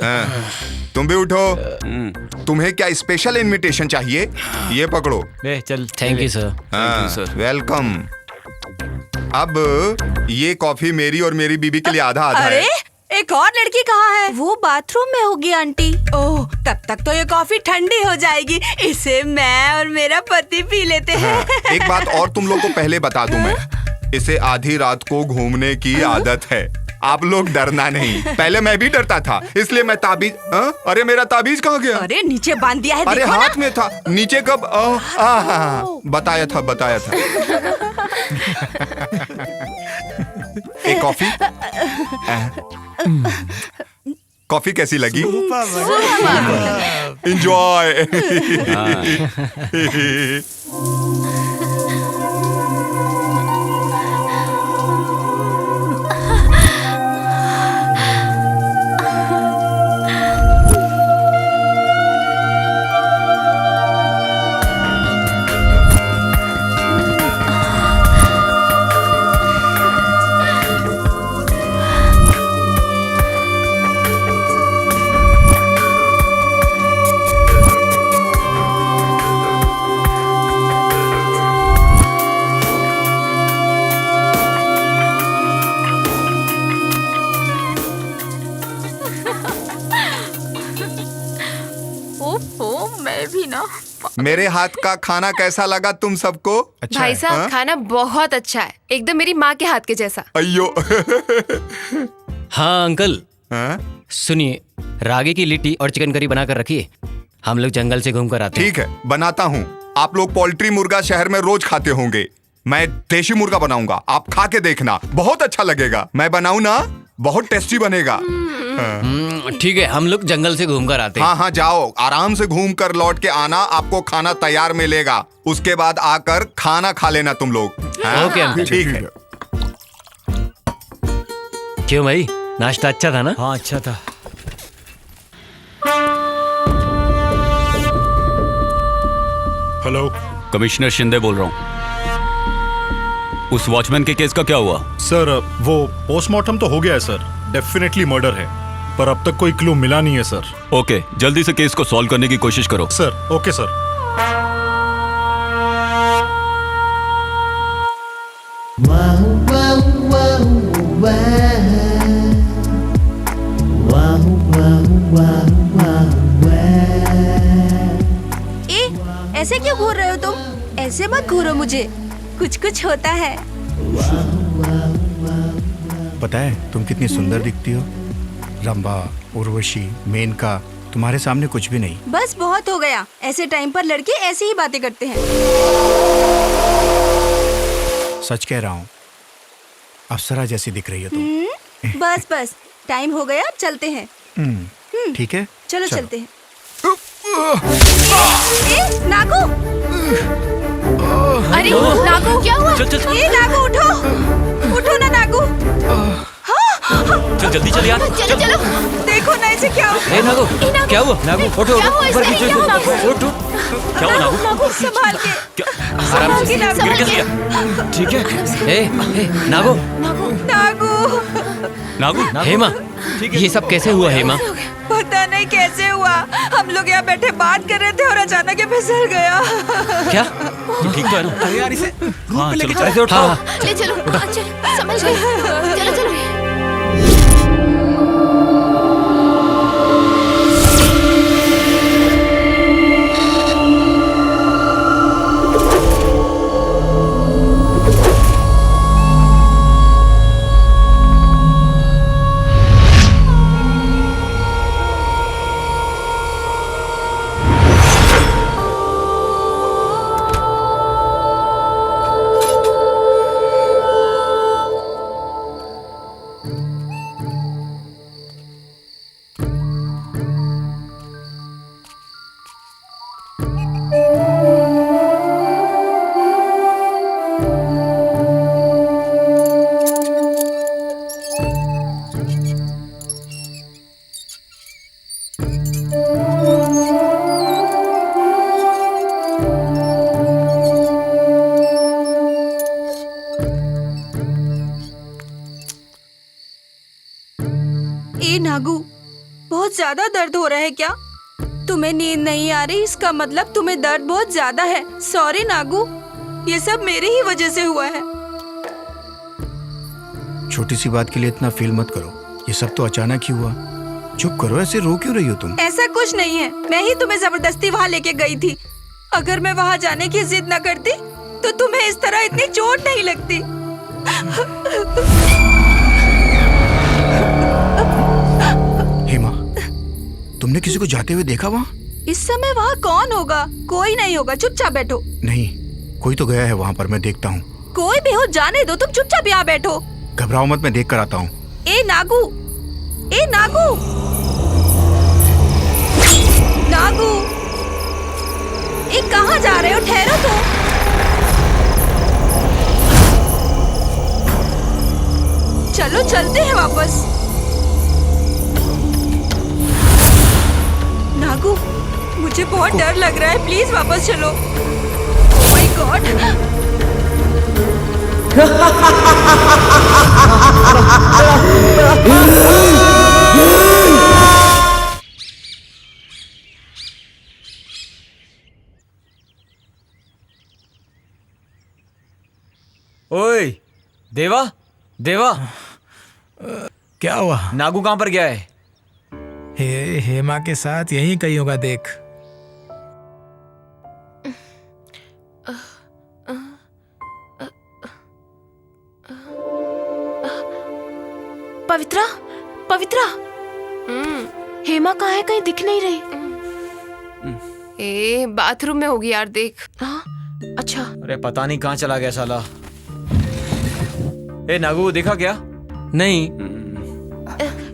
हाँ, तुम भी उठो। तुम्हें क्या स्पेशल इनविटेशन चाहिए? ये पकड़ो। ले चल। Thank you sir. हाँ, वेलकम। अब ये कॉफी मेरी और मेरी बीबी के लिए आधा आधा अरे है। एक और लड़की कहाँ है? वो बाथरूम में होगी आंटी। ओह, तब तक तो ये कॉफी ठंडी हो जाएगी। इसे मैं और मेरा पति पी लेते हैं। हाँ, एक बात और तुम लोग को पहले बता दूं मैं, इसे आधी रात को घूमने की आदत है। आप लोग डरना नहीं। पहले मैं भी डरता था, इसलिए मैं ताबीज। अरे मेरा ताबीज कहाँ गया? अरे नीचे बांध दिया है। अरे देखो हाथ ना। में था, नीचे कब? बताया था। एक कॉफी। कॉफी कैसी लगी? एंजॉय। मैं भी ना। मेरे हाथ का खाना कैसा लगा तुम सबको? अच्छा भाई है। साहब हाँ? खाना बहुत अच्छा है, एकदम मेरी माँ के हाथ के जैसा। अयो। हाँ अंकल, हाँ? सुनिए, रागी की लिट्टी और चिकन करी बनाकर रखिए, हम लोग जंगल से घूम कर आते हैं। ठीक है, बनाता हूँ। आप लोग पोल्ट्री मुर्गा शहर में रोज खाते होंगे, मैं देशी मुर्गा बनाऊंगा, आप खा के देखना, बहुत अच्छा लगेगा। मैं बनाऊं ना, बहुत टेस्टी बनेगा। ठीक है, हम लोग जंगल से घूम कर आते हैं। हाँ हाँ, जाओ, आराम से घूम कर लौट के आना, आपको खाना तैयार मिलेगा। उसके बाद आकर खाना खा लेना तुम लोग। हाँ? Okay uncle. ठीक है। क्यों भाई, नाश्ता अच्छा था ना? हाँ अच्छा था। हेलो, कमिश्नर शिंदे बोल रहा हूँ। उस वॉचमैन के केस का क्या हुआ? सर वो पोस्टमार्टम तो हो गया है सर, डेफिनेटली मर्डर है, पर अब तक कोई क्लू मिला नहीं है सर। ओके, जल्दी से केस को सॉल्व करने की कोशिश करो। Sir okay sir. ए, ऐसे क्यों घूर रहे हो तुम? ऐसे मत घूरो मुझे, कुछ कुछ होता है। पता है तुम कितनी सुंदर दिखती हो। रंभा, उर्वशी, मेनका, तुम्हारे सामने कुछ भी नहीं। बस बहुत हो गया, ऐसे टाइम पर लड़के ऐसी ही बातें करते हैं। सच कह रहा हूँ, अप्सरा जैसी दिख रही हो तुम। बस बस, टाइम हो गया, चलते हैं। ठीक है, चलो चलते हैं। ए, नागू! अरे नागू, क्या हुआ? ए नागू, उठो, उठो ना नागू। चल जल्दी चल यार। चलो चलो, देखो ना इसे क्या हुआ। ए नागू, क्या हुआ? नागू उठो, क्या हुआ ऊपर इसमें? खींचो, क्या हुआ? उठ। क्या हुआ नागू? नागू संभाल के, आराम से, नागू। गिर गया। ठीक है। ए नागू, नागू, नागू, हेमा, ये सब कैसे हुआ हेमा? पता नहीं कैसे हुआ, हम लोग यहाँ बैठे बात कर रहे थे और अचानक ये फिसल गया। क्या? तू ठीक तो है ना? अरे यार इसे हाँ चलो ऐसे चलो। उठो। हाँ, ले चलो, हाँ, चलो, समझ गई। चलो चलो। ए नागू, बहुत ज्यादा दर्द हो रहा है क्या? तुम्हें नींद नहीं आ रही, इसका मतलब तुम्हें दर्द बहुत ज्यादा है। सॉरी नागू, ये सब मेरी ही वजह से हुआ है। छोटी सी बात के लिए इतना फील मत करो, ये सब तो अचानक ही हुआ। चुप करो, ऐसे रो क्यों रही हो तुम? ऐसा कुछ नहीं है, मैं ही तुम्हें जबरदस्ती वहाँ लेके गई थी। अगर मैं वहाँ जाने की जिद न करती तो तुम्हें इस तरह इतनी चोट नहीं लगती। हेमा, तुमने किसी को जाते हुए देखा वहाँ? इस समय वहाँ कौन होगा? कोई नहीं होगा, चुपचाप बैठो। नहीं, कोई तो गया है वहाँ पर, मैं देखता हूँ। कोई भी हो, जाने दो, तुम चुपचाप यहाँ बैठो। घबराओ मत, मैं देख कर आता हूँ। ए नागू, ए नागू, नागू, ए कहाँ जा रहे हो? ठहरो तो। चलो चलते हैं वापस। नागू, मुझे बहुत डर लग रहा है, प्लीज वापस चलो। Oh my God. ओए देवा, देवा, क्या हुआ? नागू कहाँ पर गया है? हेमा के साथ यहीं कहीं होगा, देख। पवित्रा, पवित्रा, हेमा कहाँ है? कहीं दिख नहीं रही। ए बाथरूम में होगी यार, देख। हाँ अच्छा। अरे पता नहीं कहाँ चला गया साला। ए नागू देखा क्या? नहीं।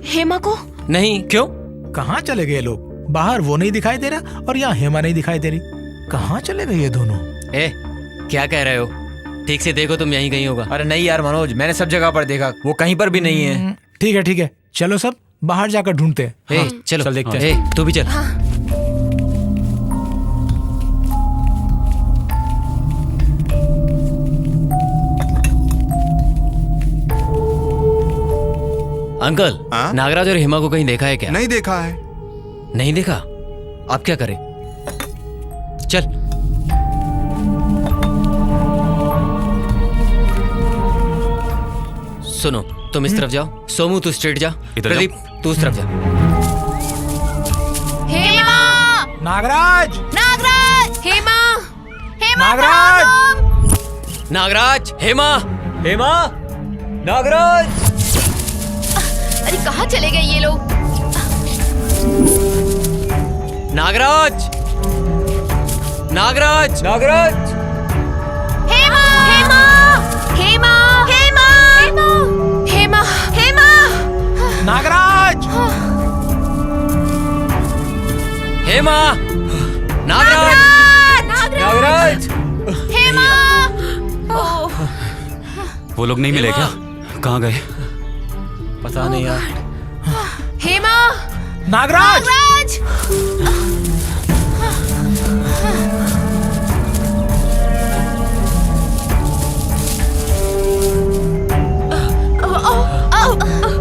हेमा को नहीं, क्यों? कहाँ चले गए लोग? बाहर वो नहीं दिखाई दे रहा और यहाँ हेमा नहीं दिखाई दे रही। कहाँ चले गए ये दोनों? ए क्या कह रहे हो? ठीक से देखो, तुम यहीं कहीं होगा। अरे नहीं यार मनोज, मैंने सब जगह पर देखा, वो कहीं पर भी नहीं है। ठीक है, चलो सब बाहर जाकर ढूंढते हैं। चलो चल देखते हैं। तू भी चल। अंकल, नागराज और हेमा को कहीं देखा है क्या? नहीं देखा है। नहीं देखा? आप क्या करें? चल। सुनो, तुम इस तरफ जाओ। सोमू तू स्ट्रेट जा। प्रदीप तू उस तरफ जा। हेमा, नागराज, नागराज, हेमा, हेमा, नागराज, नागराज, हेमा, हेमा, नागराज। अरे कहाँ चले गए ये लोग? नागराज, नागराज, नागराज। हेमा, हेमा, हेमा, हेमा, हेमा, हेमा, नागराज, हेमा, नागराज, नागराज, हेमा। वो लोग नहीं मिले क्या? कहाँ गए? पता नहीं यार। हेमा, नागराज,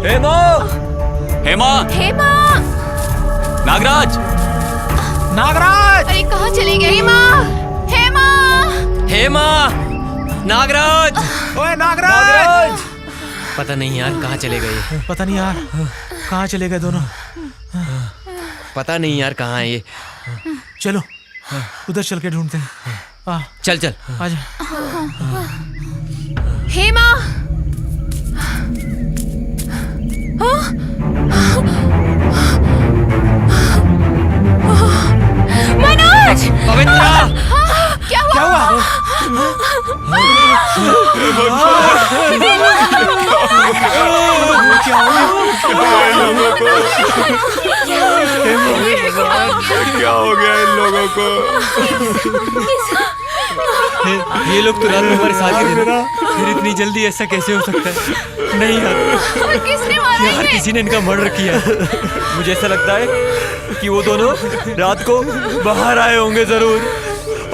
हेमा, हेमा, हेमा, नागराज, नागराज। अरे कहाँ चले गए? हेमा, हेमा, हेमा, नागराज। ओए नागराज। पता नहीं यार कहाँ चले गए। पता नहीं यार कहाँ चले गए दोनों। पता नहीं यार कहाँ है ये। चलो उधर चल के ढूंढते हैं। चल चल आजा। हेमा, मनोज, पवित्रा, क्या हुआ? क्या हो गया इन लोगों को? ये लोग तो रात में हमारे साथ ही थे, फिर इतनी जल्दी ऐसा कैसे हो सकता है? नहीं यार, किसने मारा यार किसी ने इनका मर्डर किया है। मुझे ऐसा लगता है कि वो दोनों रात को बाहर आए होंगे जरूर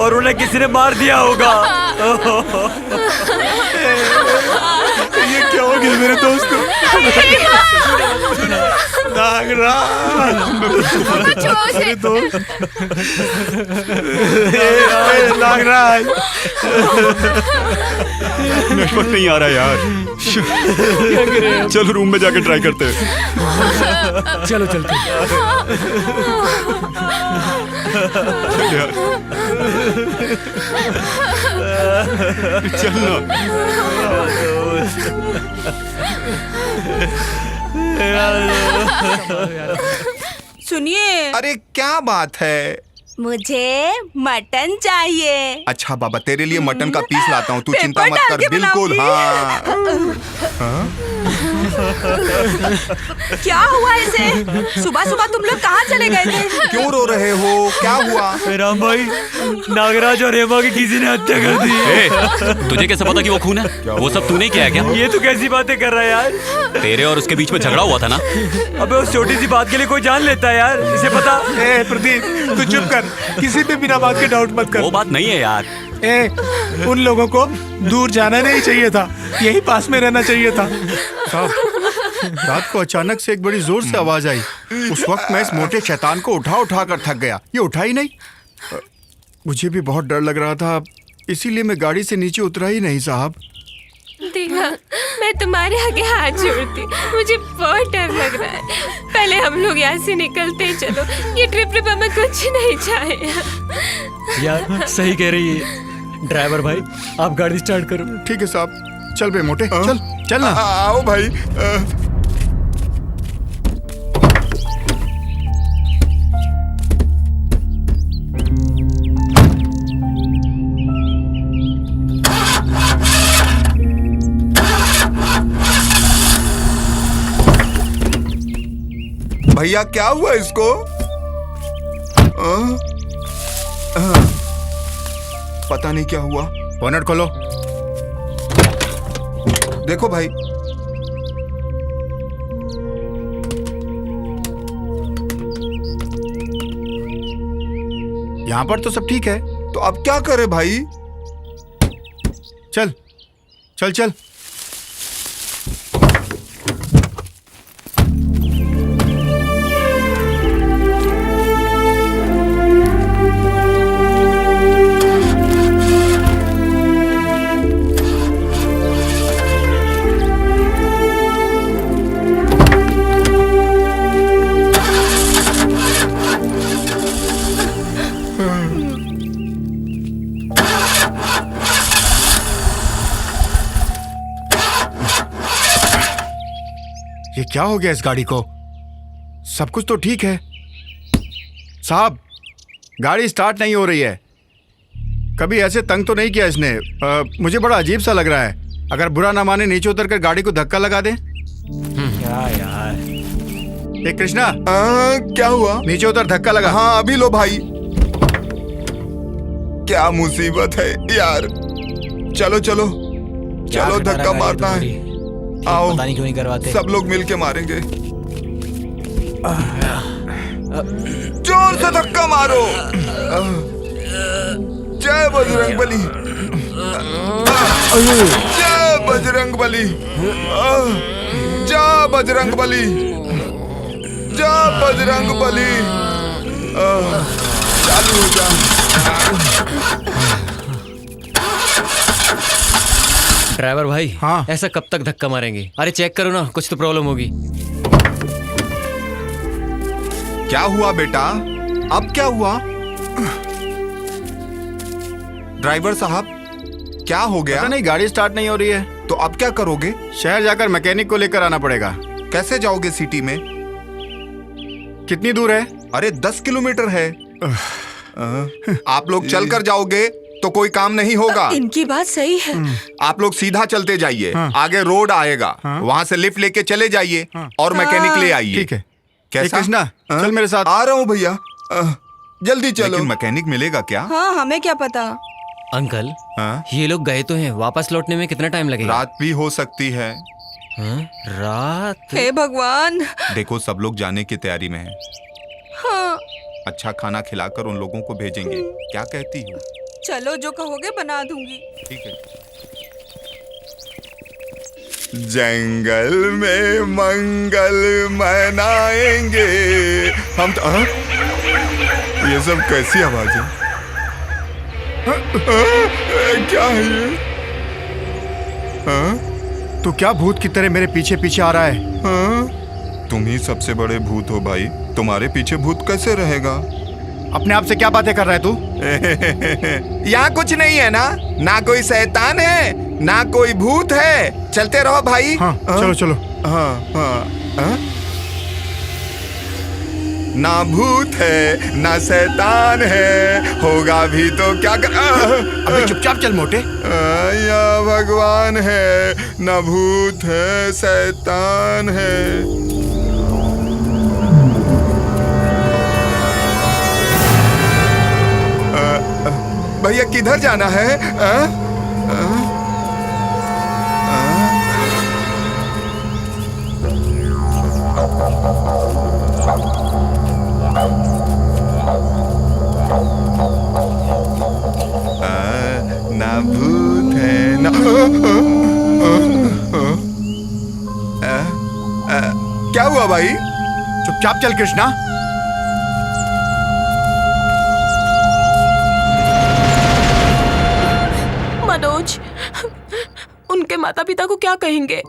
और उन्हें किसी ने मार दिया होगा। ये क्या हो गया मेरे दोस्तों? नागराज, अरे दोस्त, नागराज, नेटवर्क नहीं आ रहा यार। चलो रूम में जाके ट्राई करते हैं। चलो चलते हैं। चलना। सुनिए। अरे क्या बात है? मुझे मटन चाहिए। अच्छा बाबा, तेरे लिए मटन का पीस लाता हूँ, तू पेपर चिंता मत डाल कर। के बिल्कुल हाँ। क्या हुआ इसे? सुबह सुबह तुम लोग कहाँ चले गए थे? क्यों रो रहे हो? क्या हुआ? राम भाई, नागराज और हेमा की किसी ने हत्या कर दी। तुझे कैसे पता कि वो खून है? वो सब तूने किया है क्या? ये तो कैसी बातें कर रहा है यार? तेरे और उसके बीच में झगड़ा हुआ था ना? अबे उस छोटी सी बात के लिए कोई जान लेता है यार, इसे पता। ए प्रदीप तू चुप कर, किसी पे बिना बात के डाउट मत कर। वो बात नहीं है यार। ए उन लोगों को दूर जाना नहीं चाहिए था, यही पास में रहना चाहिए था। साहब, रात को अचानक से एक बड़ी जोर से आवाज आई। उस वक्त मैं इस मोटे शैतान को उठा कर थक गया। ये उठा ही नहीं। मुझे भी बहुत डर लग रहा था, इसीलिए मैं गाड़ी से नीचे उतरा ही नहीं साहब। देखा, मैं तुम्हारे आगे हाथ जोड़ती, मुझे बहुत डर लग रहा है। पहले हम लोग यहाँ से निकलते हैं, चलो। ये ट्रिप हमें कुछ नहीं चाहिए। यार सही कह रही है ड्राइवर भाई, आप गाड़ी स्टार्ट करो। ठीक है साहब, चल बे मोटे, चल चल ना। आओ भाई। भैया क्या हुआ इसको? पता नहीं क्या हुआ। बोनट खोलो। देखो भाई, यहाँ पर तो सब ठीक है। तो अब क्या करे भाई? चल चल चल। ये क्या हो गया इस गाड़ी को? सब कुछ तो ठीक है। साहब, गाड़ी स्टार्ट नहीं हो रही है। कभी ऐसे तंग तो नहीं किया इसने। मुझे बड़ा अजीब सा लग रहा है। अगर बुरा ना माने नीचे उतर कर गाड़ी को धक्का लगा दे। क्या यार? ये कृष्णा, क्या हुआ? नीचे उतर, धक्का लगा। हाँ अभी लो भाई। क्या मुसीबत है यार। चलो चलो चलो, धक्का मारना है। आओ, पता नहीं क्यों नहीं करवाते। सब लोग मिलके मारेंगे। जोर से धक्का मारो। जय बजरंगबली, जय बजरंगबली, जय बजरंगबली, जय बजरंगबली। चालू हो जा। ड्राइवर भाई, हाँ? ऐसा कब तक धक्का मारेंगे? अरे चेक करो ना, कुछ तो प्रॉब्लम होगी। क्या हुआ बेटा? अब क्या हुआ? ड्राइवर साहब, क्या हो गया? पता नहीं, गाड़ी स्टार्ट नहीं हो रही है। तो अब क्या करोगे? शहर जाकर मैकेनिक को लेकर आना पड़ेगा। कैसे जाओगे सिटी में? कितनी दूर है? अरे 10 किलोमीटर है। आप लोग चलकर जाओगे तो कोई काम नहीं होगा। इनकी बात सही है। आप लोग सीधा चलते जाइए। हाँ। आगे रोड आएगा, हाँ। वहां से लिफ्ट लेके चले जाइए और मैकेनिक ले आइए। ठीक है। कैसा? कृष्णा, चल मेरे साथ। आ रहा हूँ भैया। जल्दी चलो। लेकिन मैकेनिक मिलेगा क्या? हाँ, हमें क्या पता। अंकल, हाँ? ये लोग गए तो हैं, वापस लौटने में कितना टाइम लगेगा? रात भी हो सकती है। हाँ? रात? हे भगवान। देखो, सब लोग जाने की तैयारी में हैं। हाँ। अच्छा खाना खिलाकर उन लोगों को भेजेंगे। क्या कहती हो? चलो, जो कहोगे बना दूंगी। ठीक है। जंगल में मंगल मनाएंगे हम तो। ये सब कैसी आवाज है? क्या है ये? तू क्या भूत की तरह मेरे पीछे पीछे आ रहा है? तुम ही सबसे बड़े भूत हो भाई। तुम्हारे पीछे भूत कैसे रहेगा? अपने आप से क्या बातें कर रहा है तू? यहाँ कुछ नहीं है ना? ना कोई शैतान है, ना कोई भूत है। चलते रहो भाई। हाँ, चलो चलो। हाँ। ना भूत है, ना शैतान है, होगा भी तो क्या कर। अबे चुपचाप चल मोटे। या भगवान है, ना भूत है, शैतान है। भैया किधर जाना है? ना भूत है ना। क्या हुआ भाई? चुपचाप चल कृष्णा। मनोज, उनके माता पिता को क्या कहेंगे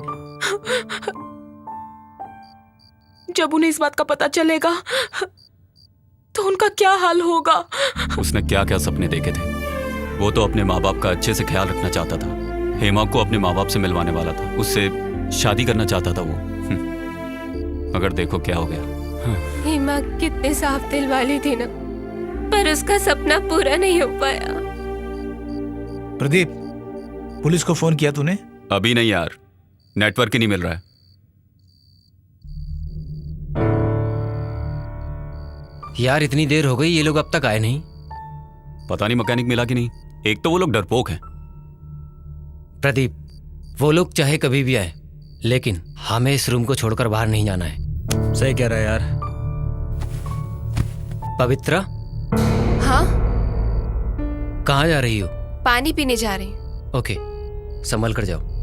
जब उन्हें इस बात का पता चलेगा? तो उनका क्या हाल होगा? उसने क्या क्या सपने देखे थे। वो तो अपने माँ बाप का अच्छे से ख्याल रखना चाहता था। हेमा को अपने माँ बाप से मिलवाने वाला था, उससे शादी करना चाहता था वो। अगर देखो क्या हो गया। हेमा कितने साफ दिल वाली थी ना, पर उसका सपना पूरा नहीं हो पाया। प्रदीप, पुलिस को फोन किया तूने? अभी नहीं यार, नेटवर्क ही नहीं मिल रहा है। यार इतनी देर हो गई, ये लोग अब तक आए नहीं। पता नहीं मैकेनिक मिला कि नहीं। एक तो वो लोग डरपोक हैं। प्रदीप, वो लोग चाहे कभी भी आए, लेकिन हमें इस रूम को छोड़कर बाहर नहीं जाना है। सही कह रहा है यार। पवित्रा, हाँ, कहाँ जा रही हो? पानी पीने जा रही हूँ। ओके, संभल कर जाओ।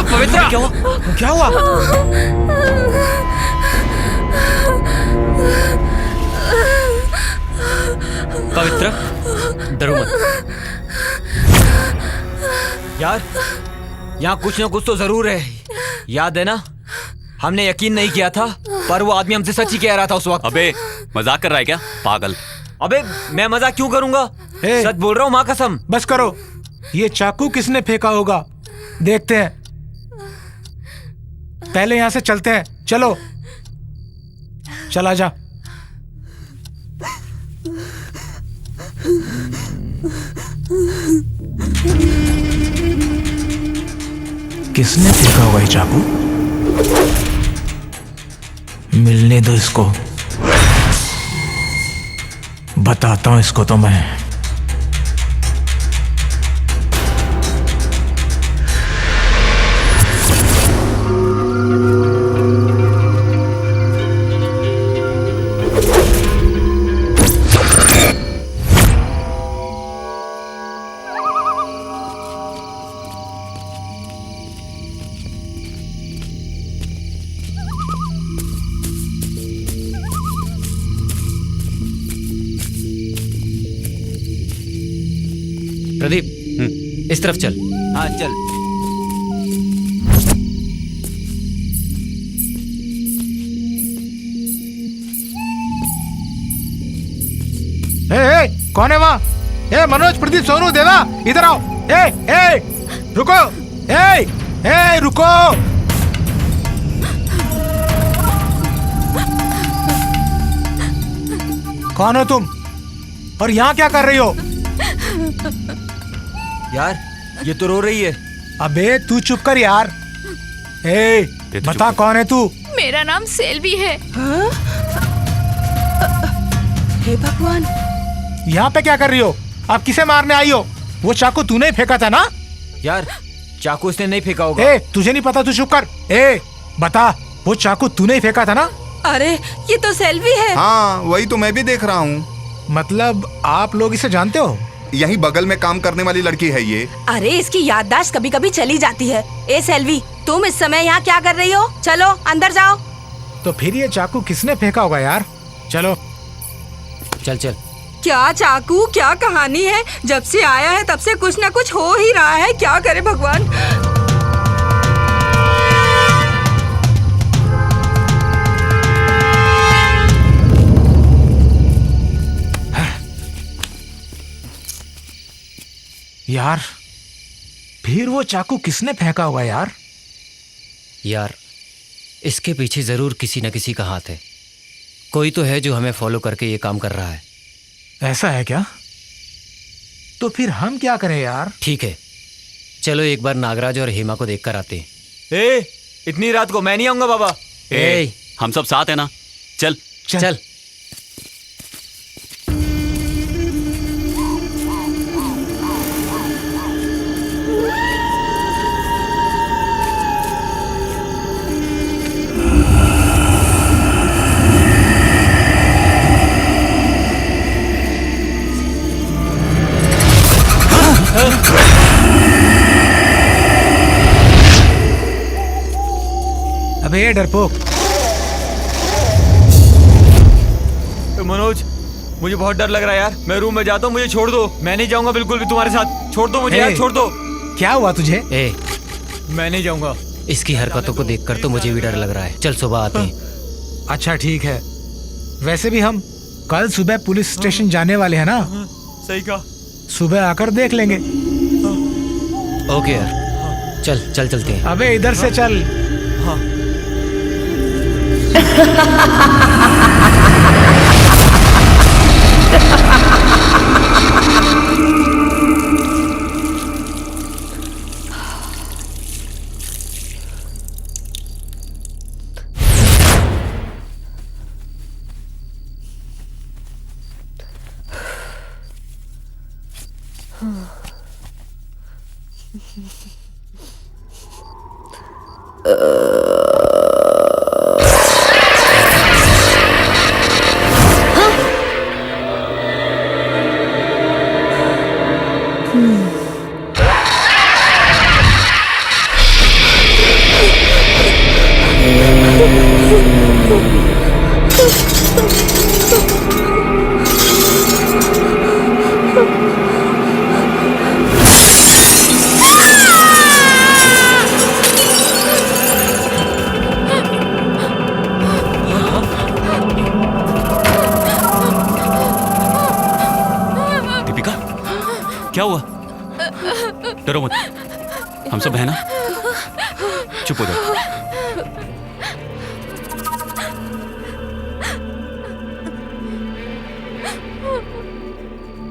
पवित्रा, क्या हुआ? क्या हुआ? पवित्रा, डरो मत। यार, यहाँ कुछ ना कुछ तो जरूर है। याद है ना, हमने यकीन नहीं किया था, पर वो आदमी हमसे सच ही कह रहा था उस वक्त। अबे मजाक कर रहा है क्या पागल? अबे मैं मजाक क्यों करूंगा? सच बोल रहा हूँ, माँ कसम। बस करो। ये चाकू किसने फेंका होगा, देखते हैं। पहले यहाँ से चलते हैं। चलो, चला जा। किसने फेंका होगा ये चाकू? मिलने दो इसको, बताता हूं इसको तो मैं। प्रदीप, इस तरफ चल। हाँ चल। कौन है वहाँ? मनोज, प्रदीप, सोनू, देवा, इधर आओ। रुको। रुको। कौन हो तुम और यहाँ क्या कर रही हो? यार ये तो रो रही है। अबे तू चुप कर यार। बता कौन है तू? मेरा नाम सेल्वी है। हे भगवान, यहाँ पे क्या कर रही हो? आप किसे मारने आई हो? वो चाकू तूने ही फेंका था ना? यार चाकू इसने नहीं फेंका होगा। तुझे नहीं पता, तू चुप कर। बता, वो चाकू तूने ही फेंका था ना? अरे ये तो सेल्वी है। हाँ वही तो मैं भी देख रहा हूँ। मतलब आप लोग इसे जानते हो? यही बगल में काम करने वाली लड़की है ये। अरे इसकी याददाश्त कभी कभी चली जाती है। ए सेल्वी, तुम इस समय यहाँ क्या कर रही हो? चलो अंदर जाओ। तो फिर ये चाकू किसने फेंका होगा यार? चलो चल चल। क्या चाकू, क्या कहानी है? जब से आया है तब से कुछ ना कुछ हो ही रहा है। क्या करे भगवान। यार फिर वो चाकू किसने फेंका होगा यार? यार इसके पीछे जरूर किसी न किसी का हाथ है। कोई तो है जो हमें फॉलो करके ये काम कर रहा है। ऐसा है क्या? तो फिर हम क्या करें यार? ठीक है, चलो एक बार नागराज और हेमा को देखकर आते हैं। इतनी रात को मैं नहीं आऊंगा बाबा। हम सब साथ है ना? चल चल। अबे डरपोक। मनोज, मुझे बहुत डर लग रहा है यार। मैं रूम में जाता हूँ, मुझे छोड़ दो। मैं नहीं जाऊंगा बिल्कुल भी तुम्हारे साथ। छोड़ दो मुझे यार, छोड़ दो। क्या हुआ तुझे? मैं नहीं जाऊंगा। इसकी हरकतों को देखकर तो मुझे भी डर लग रहा है। चल सुबह आते हैं। अच्छा ठीक है। वैसे भी हम कल सुबह पुलिस स्टेशन जाने वाले हैं ना? सही कहा। सुबह आकर देख लेंगे। ओके यार, चल चल चलते हैं। अबे इधर से चल। हाँ। दीपिका, क्या हुआ? डरो मत, हम सब है ना? चुप हो जाओ।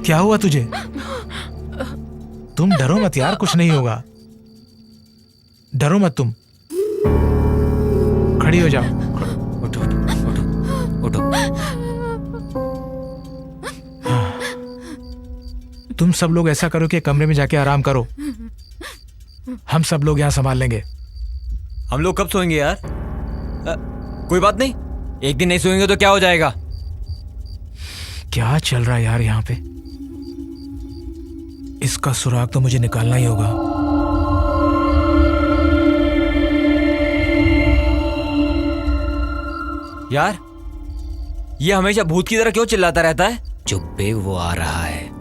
क्या हुआ तुझे? तुम डरो मत यार, कुछ नहीं होगा। डरो मत तुम। खड़ी हो जाओ। उठो उठो उठो उठो। तुम सब लोग ऐसा करो कि कमरे में जाके आराम करो। हम सब लोग यहाँ संभाल लेंगे। हम लोग कब सोएंगे यार? कोई बात नहीं, एक दिन नहीं सोएंगे तो क्या हो जाएगा? क्या चल रहा है यार यहाँ पे? इसका सुराग तो मुझे निकालना ही होगा। यार, ये हमेशा भूत की तरह क्यों चिल्लाता रहता है? चुप बे, वो आ रहा है।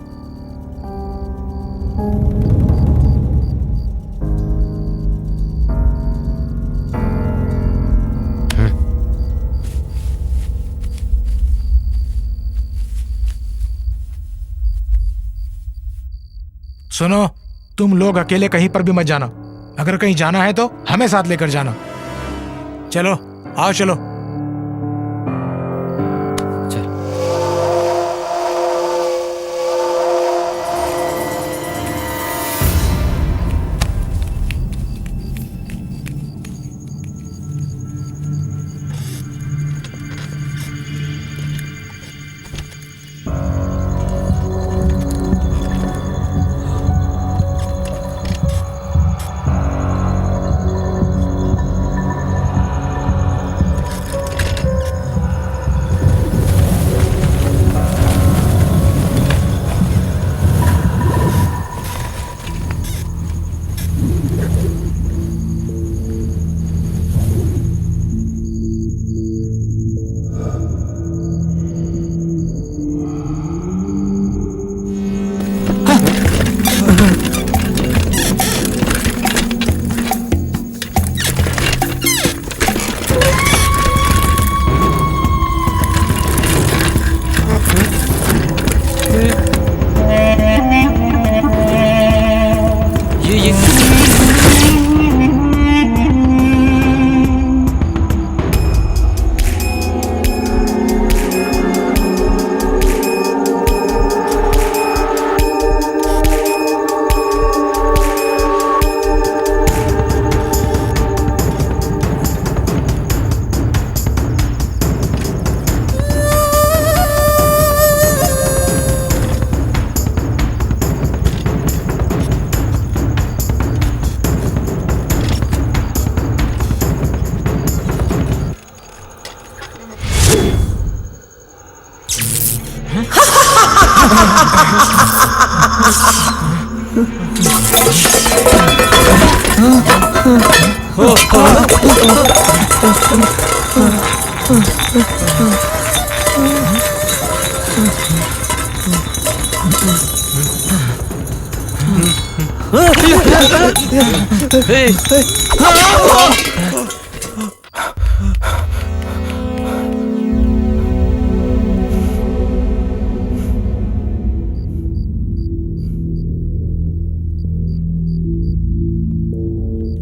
सुनो, तुम लोग अकेले कहीं पर भी मत जाना। अगर कहीं जाना है तो हमें साथ लेकर जाना। चलो आओ, चलो।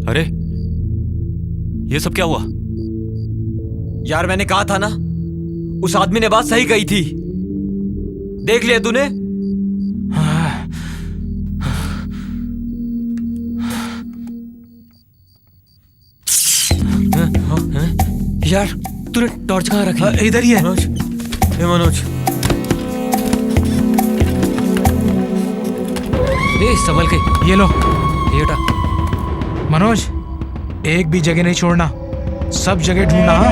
अरे, ये सब क्या हुआ? यार मैंने कहा था ना, उस आदमी ने बात सही कही थी। देख लिया तूने? यार तूने टॉर्च कहाँ रखी? इधर ही है। मनोज, ये मनोज, ए संभल के। ये लो। ये उठा। मनोज, एक भी जगह नहीं छोड़ना, सब जगह ढूंढना। हाँ?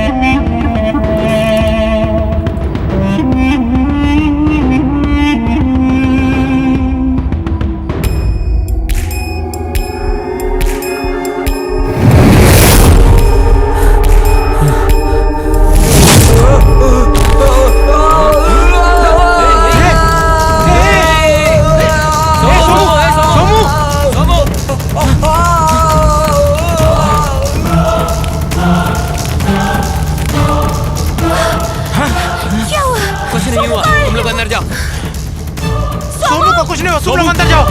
कुछ नहीं हुआ, तुम लोग अंदर जाओ। सोमू को कुछ नहीं हुआ, तुम लोग अंदर जाओ।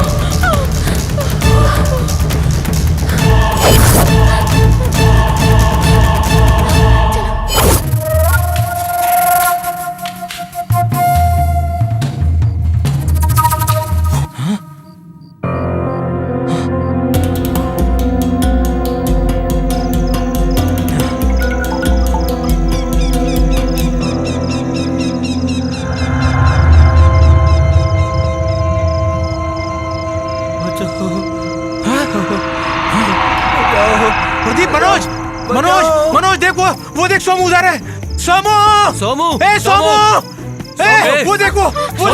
प्रदीप, मनोज, मनोज, मनोज देख, वो देख सोमू उधर है। सोमू, सोमू, ए सोमू, ए वो देखो, वो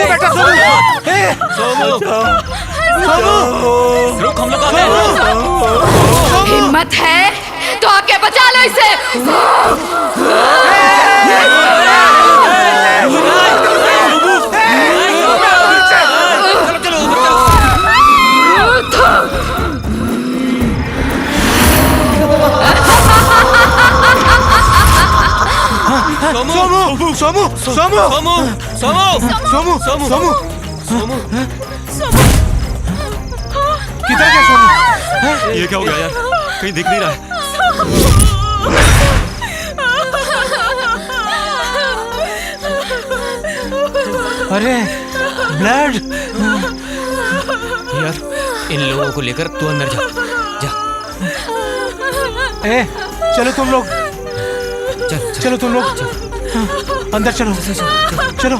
बेटा सोमू, ए सोमू, सोमू, रुक, हम लोग आ गए। हिम्मत है तो आके बचा लो इसे। सोमू, सोमू, सोमू, सोमू, सोमू, सोमू, सोमू, सोमू, किधर गया सोमू? ये क्या हो गया यार, कहीं दिख नहीं रहा है। अरे ब्लड। यार इन लोगों को लेकर तू अंदर जा, जा। ए चलो तुम लोग, चल चलो तुम लोग, अंदर चलो, चलो।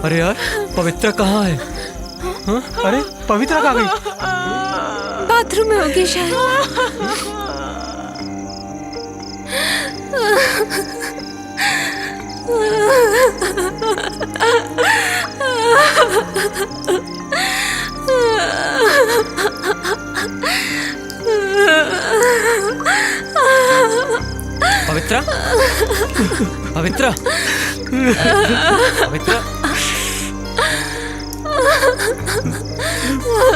अरे यार पवित्रा कहाँ है? हाँ? अरे पवित्रा कहाँ गई? बाथरूम में होगी शायद। पवित्रा, पवित्रा, पवित्रा,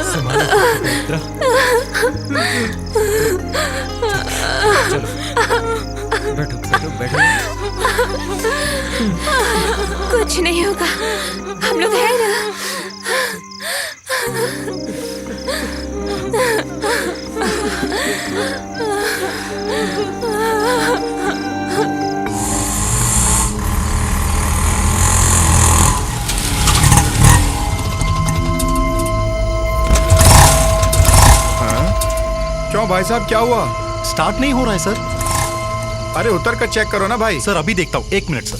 संभालो पवित्रा। चलो बैठो बैठो बैठो। कुछ नहीं होगा, हम लोग हैं ना। क्यों भाई साहब, क्या हुआ? स्टार्ट नहीं हो रहा है सर। अरे उतर कर चेक करो ना भाई। सर अभी देखता हूँ, 1 मिनट सर।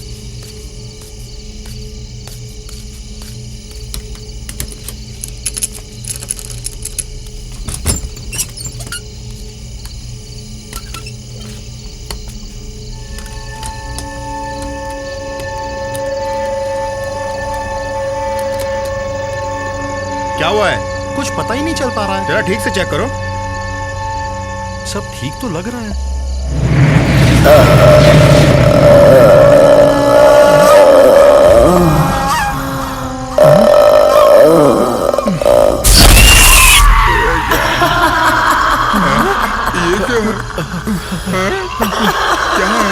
क्या हुआ है? कुछ पता ही नहीं चल पा रहा है। जरा ठीक से चेक करो। सब ठीक तो लग रहा है। क्या है?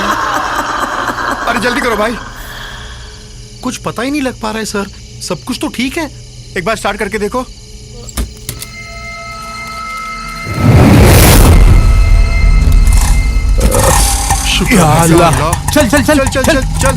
अरे जल्दी करो भाई। कुछ पता ही नहीं लग पा रहा है सर। सब कुछ तो ठीक है। एक बार स्टार्ट करके देखो। या अल्लाह। चल चल चल चल चल चल चल।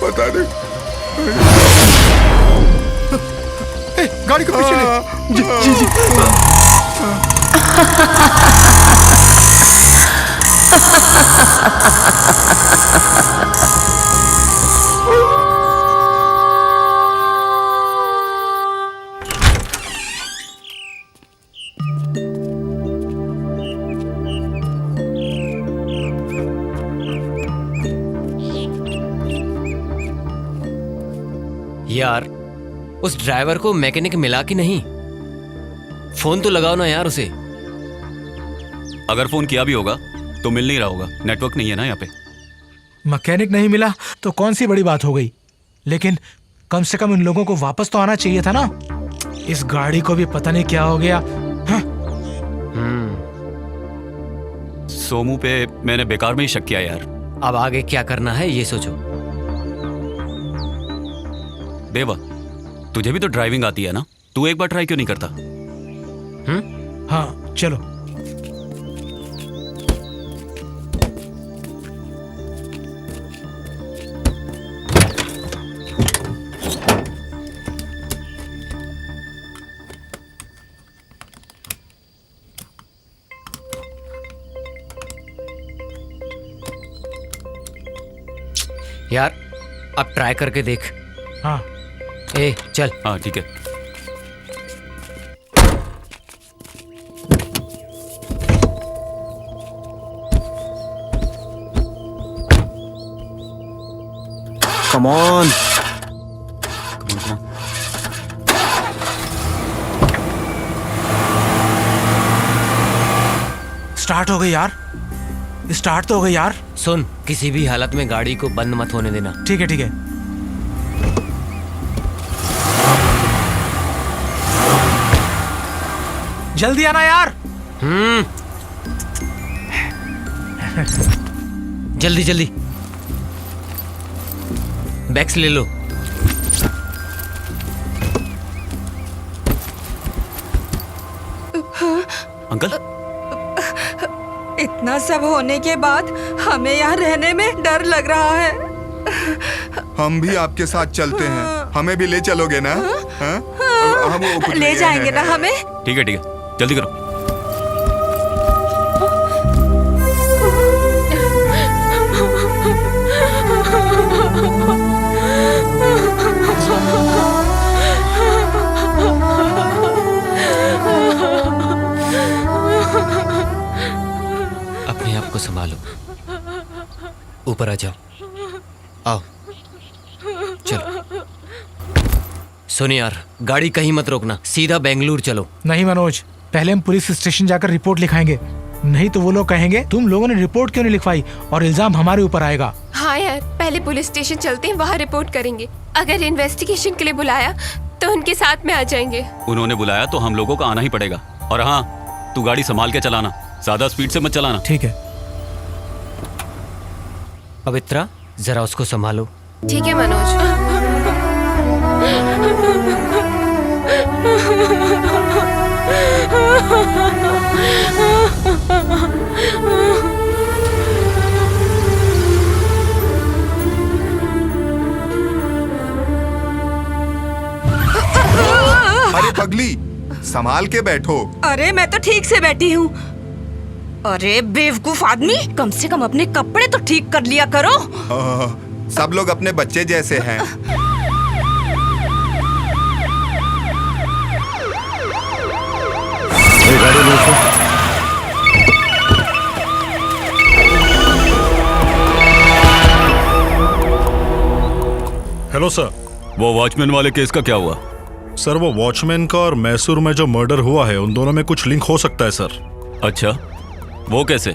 पता नहीं। गाड़ी को पीछे ले। जी जी। यार उस ड्राइवर को मैकेनिक मिला कि नहीं? फोन तो लगाओ ना यार उसे। अगर फोन किया भी होगा तो मिल नहीं रहा होगा, नेटवर्क नहीं है ना यहाँ पे। मैकेनिक नहीं मिला तो कौन सी बड़ी बात हो गई, लेकिन कम से कम इन लोगों को वापस तो आना चाहिए था ना। इस गाड़ी को भी पता नहीं क्या हो गया। हाँ? सोमू पे मैंने बेकार में ही शक किया यार। अब आगे क्या करना है ये सोचो। देवा, तुझे भी तो ड्राइविंग आती है ना, तू एक बार ट्राई क्यों नहीं करता? हाँ चलो। यार अब ट्राई करके देख। हाँ ए चल। हाँ ठीक है। Come on. स्टार्ट हो गई यार, स्टार्ट तो हो गई यार। सुन, किसी भी हालत में गाड़ी को बंद मत होने देना। ठीक है ठीक है। जल्दी आना यार। जल्दी जल्दी बैग्स ले लो। अंकल, इतना सब होने के बाद हमें यहाँ रहने में डर लग रहा है। हम भी आपके साथ चलते हैं, हमें भी ले चलोगे ना? हाँ? हम वो कुछ ले नहीं जाएंगे हैं। ना हमें? ठीक है जल्दी करो। अपने आप को संभालो, ऊपर आ जाओ। आओ चलो। सुन यार, गाड़ी कहीं मत रोकना, सीधा बेंगलुरु चलो। नहीं मनोज, पहले हम पुलिस स्टेशन जाकर रिपोर्ट लिखाएंगे, नहीं तो वो लोग कहेंगे तुम लोगों ने रिपोर्ट क्यों नहीं लिखवाई और इल्जाम हमारे ऊपर आएगा। हाँ यार, पहले पुलिस स्टेशन चलते हैं, वहाँ रिपोर्ट करेंगे। अगर इन्वेस्टिगेशन के लिए बुलाया तो उनके साथ में आ जाएंगे। उन्होंने बुलाया तो हम लोगों को आना ही पड़ेगा। और हाँ, तू गाड़ी संभाल के चलाना, ज्यादा स्पीड से मत चलाना। ठीक है। पवित्रा, जरा उसको संभालो। ठीक है मनोज। अरे पगली, संभाल के बैठो। अरे मैं तो ठीक से बैठी हूँ। अरे बेवकूफ आदमी, कम से कम अपने कपड़े तो ठीक कर लिया करो। सब लोग अपने बच्चे जैसे हैं। Hello sir. वो वॉचमैन वाले केस का क्या हुआ? सर वो वॉचमैन का और मैसूर में जो मर्डर हुआ है उन दोनों में कुछ लिंक हो सकता है सर। अच्छा, वो कैसे?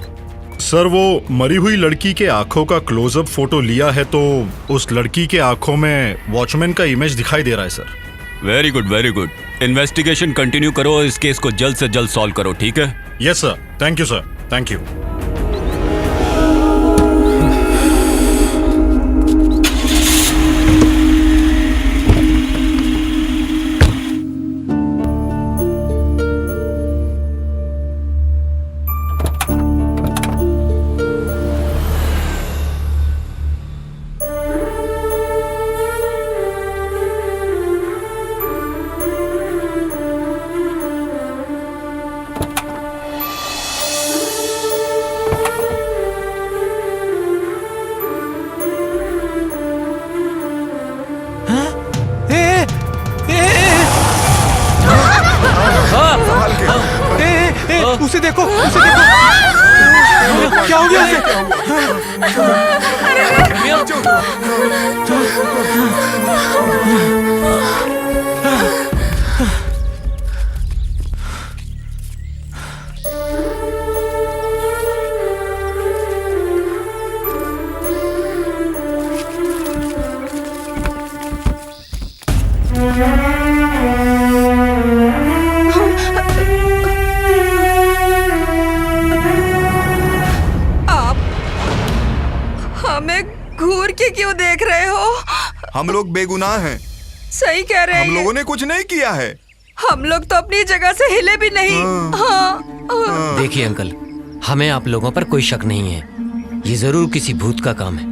सर वो मरी हुई लड़की के आंखों का क्लोजअप फोटो लिया है तो उस लड़की के आंखों में वॉचमैन का इमेज दिखाई दे रहा है sir. Very good, very good. Investigation continue करो, इस केस को जल्द से जल्द सॉल्व करो, ठीक है? Yes sir, thank you sir, thank you. उसे देखो, उसे देखो। क्या हो गया उसे? घूर के क्यों देख रहे हो? हम लोग बेगुनाह हैं। सही कह रहे हैं। हम लोगों ने कुछ नहीं किया है। हम लोग तो अपनी जगह से हिले भी नहीं। हाँ। देखिए अंकल, हमें आप लोगों पर कोई शक नहीं है। ये जरूर किसी भूत का काम है,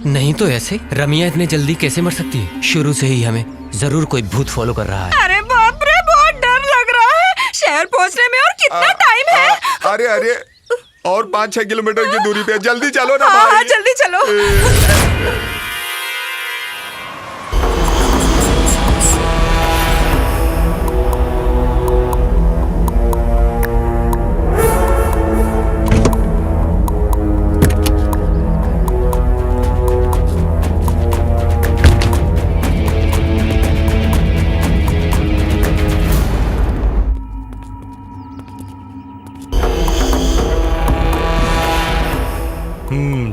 नहीं तो ऐसे रमिया इतने जल्दी कैसे मर सकती है? शुरू से ही हमें जरूर कोई भूत फॉलो कर रहा है। अरे बाप रे, बहुत डर लग रहा है। शहर पहुंचने में और कितना टाइम है? अरे अरे, और 5-6 किलोमीटर की दूरी पे, जल्दी चलो ना भाई। भाई। जल्दी चलो।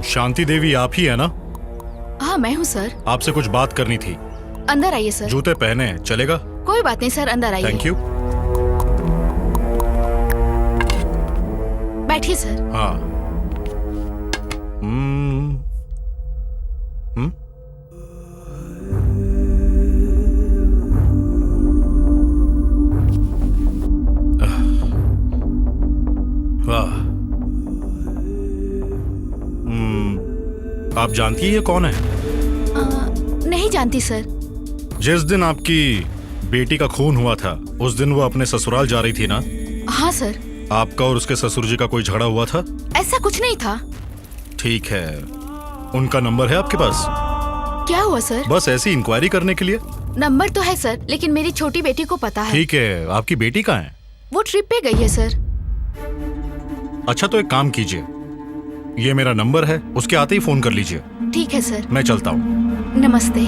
शांति देवी आप ही है ना? हाँ मैं हूँ सर। आपसे कुछ बात करनी थी। अंदर आइए सर। जूते पहने हैं, चलेगा? कोई बात नहीं सर, अंदर आइए। Thank you. बैठिए सर। हाँ। वाह। आप जानती है ये कौन है? नहीं जानती सर। जिस दिन आपकी बेटी का खून हुआ था उस दिन वो अपने ससुराल जा रही थी ना? हाँ सर। आपका और उसके ससुर जी का कोई झगड़ा हुआ था? ऐसा कुछ नहीं था। ठीक है, उनका नंबर है आपके पास? क्या हुआ सर? बस ऐसी इंक्वायरी करने के लिए। नंबर तो है सर, लेकिन मेरी छोटी बेटी को पता है। ठीक है, आपकी बेटी कहाँ है? वो ट्रिप पे गई है सर। अच्छा तो एक काम कीजिए, ये मेरा नंबर है, उसके आते ही फोन कर लीजिए। ठीक है सर। मैं चलता हूँ। नमस्ते।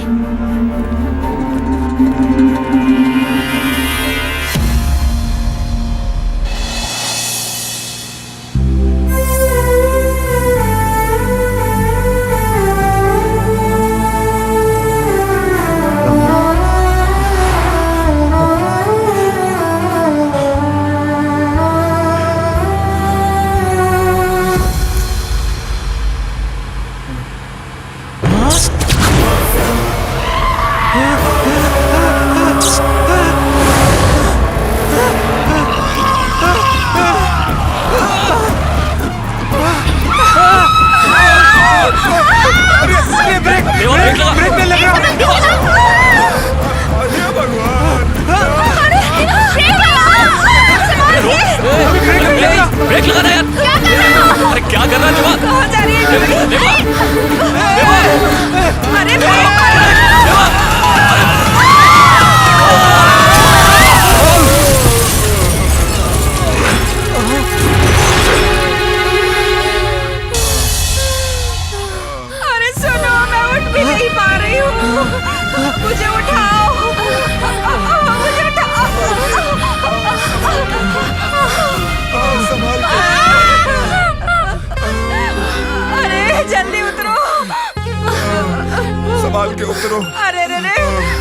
संभाल के उतरो। अरे रे रे,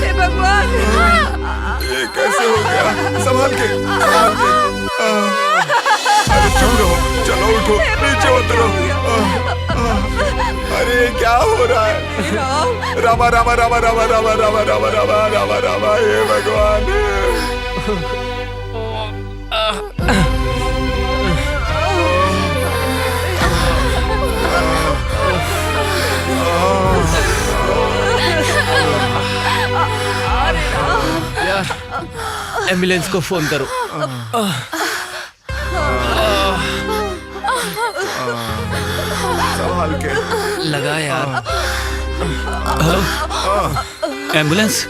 हे भगवान। ये कैसे हो गया? संभाल के, संभाल के। अरे चुप रहो, चलो उठो, नीचे उतरो। अरे क्या हो रहा है? रामा रामा रामा रामा रामा रामा रामा रामा रामा रामा, हे भगवान। एम्बुलेंस को फोन करो। संभाल के लगा यार। एम्बुलेंस।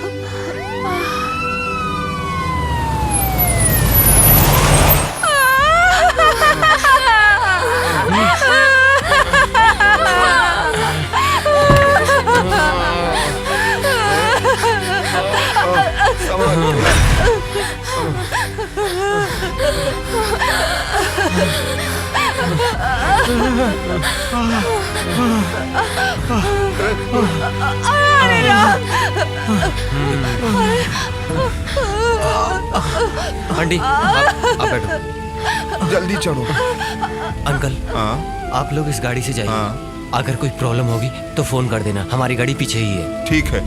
आंटी आप बैठो। जल्दी चढ़ो। अंकल आप लोग इस गाड़ी से जाइए। अगर कोई प्रॉब्लम होगी तो फोन कर देना, हमारी गाड़ी पीछे ही है। ठीक है।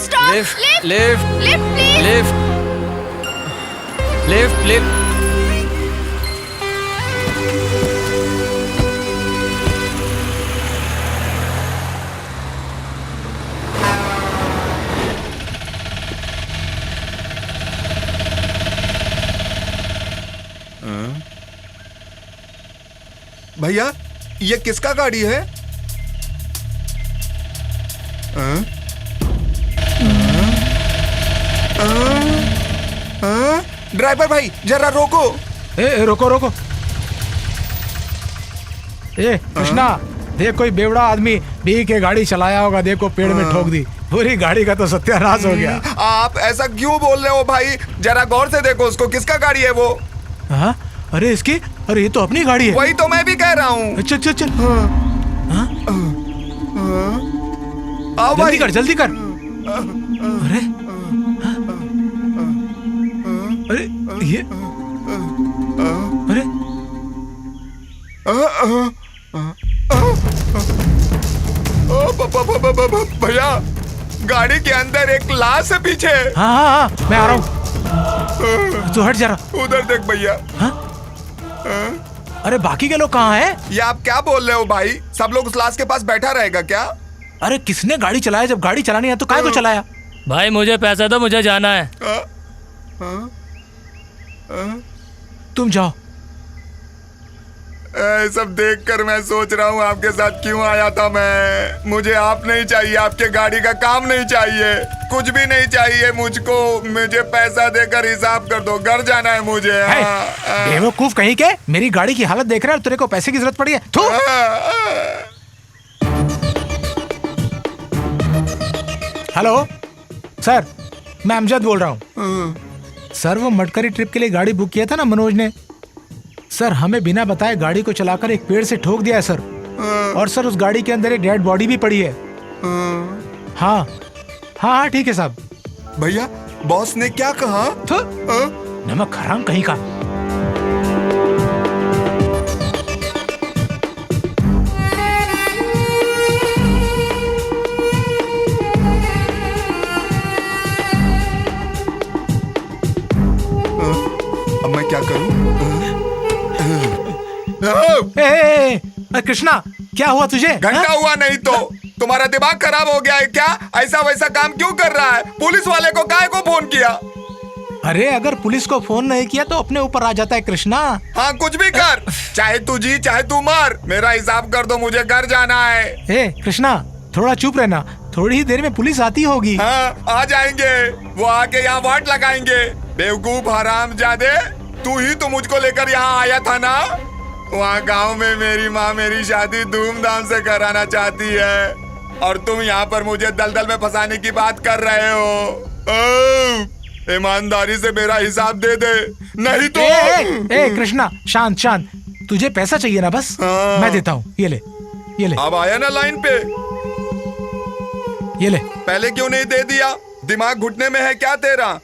Stop! Lift Lift! Lift Lift, please! Lift lift lift. भैया ये किसका गाड़ी है? ड्राइवर भाई जरा रोको। ए रोको रोको। ए कृष्णा, देख कोई बेवड़ा आदमी पी के गाड़ी चलाया होगा, देखो पेड़ में ठोक दी, पूरी गाड़ी का तो सत्यानाश हो गया। आप ऐसा क्यों बोल रहे हो भाई? जरा गौर से देखो उसको, किसका गाड़ी है वो? हाँ? अरे इसकी, अरे ये तो अपनी गाड़ी है। वही तो मैं भी कह रहा हूँ। चल चल चल। आओ जल्दी भाई। कर जल्दी कर। अरे अरे ये अरे भैया गाड़ी के अंदर एक लाश है पीछे। हाँ हाँ हाँ मैं आ रहा हूँ, तू हट जा रहा। उधर देख भैया। अरे बाकी के लोग कहाँ हैं? ये आप क्या बोल रहे हो भाई? सब लोग उस लाश के पास बैठा रहेगा क्या? अरे किसने गाड़ी चलाया? जब गाड़ी चलानी है तो काहे को चलाया? भाई मुझे पैसा दो, मुझे जाना है। तुम जाओ। सब देखकर मैं सोच रहा हूँ आपके साथ क्यों आया था मैं। मुझे आप नहीं चाहिए, आपके गाड़ी का काम नहीं चाहिए, कुछ भी नहीं चाहिए मुझको। मुझे पैसा देकर हिसाब कर दो, घर जाना है मुझे। बेवकूफ कहीं के, मेरी गाड़ी की हालत देख रहे हैं, तेरे को पैसे की जरूरत पड़ी है। थू। हेलो सर, मैं अमजद बोल रहा हूँ। सर वो मटकरी ट्रिप के लिए गाड़ी बुक किया था ना मनोज ने, सर हमें बिना बताए गाड़ी को चलाकर एक पेड़ से ठोक दिया है सर। और सर उस गाड़ी के अंदर एक डेड बॉडी भी पड़ी है। हाँ हाँ हाँ ठीक है साहब। भैया बॉस ने क्या कहा? नमक हराम कहीं का। अब मैं क्या करूं? कृष्णा क्या हुआ तुझे? घंटा हुआ नहीं तो तुम्हारा दिमाग खराब हो गया है क्या? ऐसा वैसा काम क्यों कर रहा है? पुलिस वाले को काहे को फोन किया? अरे अगर पुलिस को फोन नहीं किया तो अपने ऊपर आ जाता है कृष्णा। हाँ कुछ भी कर, चाहे तू जी चाहे तू मर, मेरा हिसाब कर दो, मुझे घर जाना है। ए कृष्णा थोड़ा चुप रहना, थोड़ी ही देर में पुलिस आती होगी। हाँ आ जाएंगे, वो आके यहाँ वाट लगाएंगे। बेवकूफ हरामजादे, तू ही तो मुझको लेकर यहाँ आया था ना? वहाँ गांव में मेरी माँ मेरी शादी धूमधाम से कराना चाहती है और तुम यहाँ पर मुझे दलदल में फंसाने की बात कर रहे हो। ईमानदारी से मेरा हिसाब दे दे, नहीं तो ए कृष्णा, शांत शांत। तुझे पैसा चाहिए ना? बस मैं देता हूँ, ये ले ये ले। अब आया ना लाइन पे, ये ले। पहले क्यों नहीं दे दिया? दिमाग घुटने में है क्या तेरा?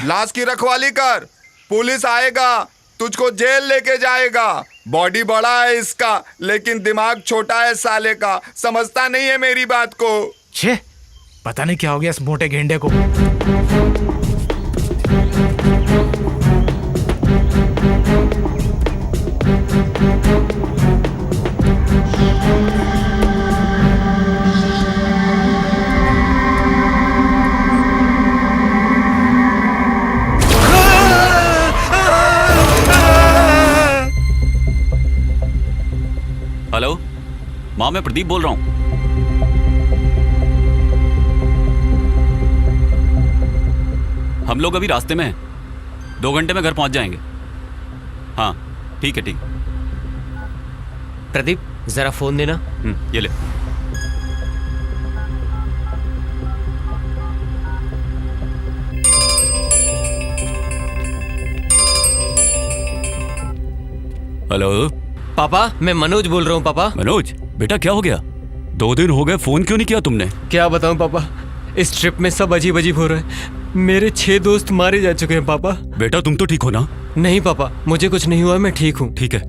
लाश की रखवाली कर, पुलिस आएगा तुझको जेल लेके जाएगा। बॉडी बड़ा है इसका लेकिन दिमाग छोटा है साले का, समझता नहीं है मेरी बात को। छे, पता नहीं क्या हो गया इस मोटे गेंडे को। हेलो माँ, मैं प्रदीप बोल रहा हूँ। हम लोग अभी रास्ते में हैं, 2 घंटे में घर पहुंच जाएंगे। हाँ ठीक है, ठीक। प्रदीप जरा फोन देना। ये ले। हेलो पापा, मैं मनोज बोल रहा हूँ। पापा। मनोज बेटा, क्या हो गया? 2 दिन हो गए, फोन क्यों नहीं किया तुमने? क्या बताऊं पापा, इस ट्रिप में सब अजीब अजीब हो रहा है। मेरे 6 दोस्त मारे जा चुके हैं पापा। बेटा तुम तो ठीक हो ना? नहीं पापा, मुझे कुछ नहीं हुआ, मैं ठीक हूँ। ठीक है,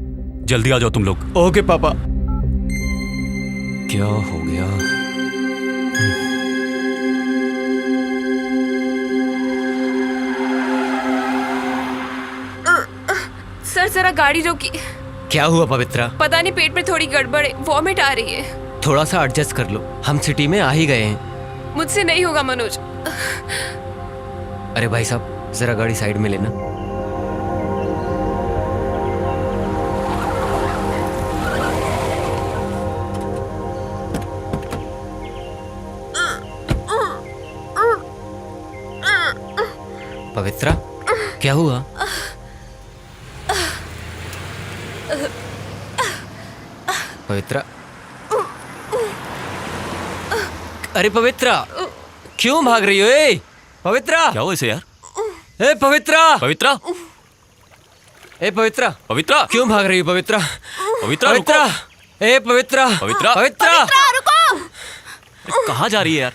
जल्दी आ जाओ तुम लोग। ओके पापा। क्या हो गया? सर जरा गाड़ी रोकी। क्या हुआ पवित्रा? पता नहीं, पेट में थोड़ी गड़बड़ है, वॉमिट आ रही है। थोड़ा सा एडजस्ट कर लो, हम सिटी में आ ही गए हैं। मुझसे नहीं होगा मनोज। अरे भाई साहब, जरा गाड़ी साइड में लेना। पवित्रा, क्या हुआ? पवित्रा, अरे पवित्रा, क्यों भाग रही हो? ए पवित्रा, क्या हुआ इसे यार? ए पवित्रा, पवित्रा, ए पवित्रा, पवित्रा, क्यों भाग रही हो? पवित्रा, पवित्रा, पवित्रा, ए पवित्रा, पवित्रा, पवित्रा, रुको। कहाँ जा रही है यार?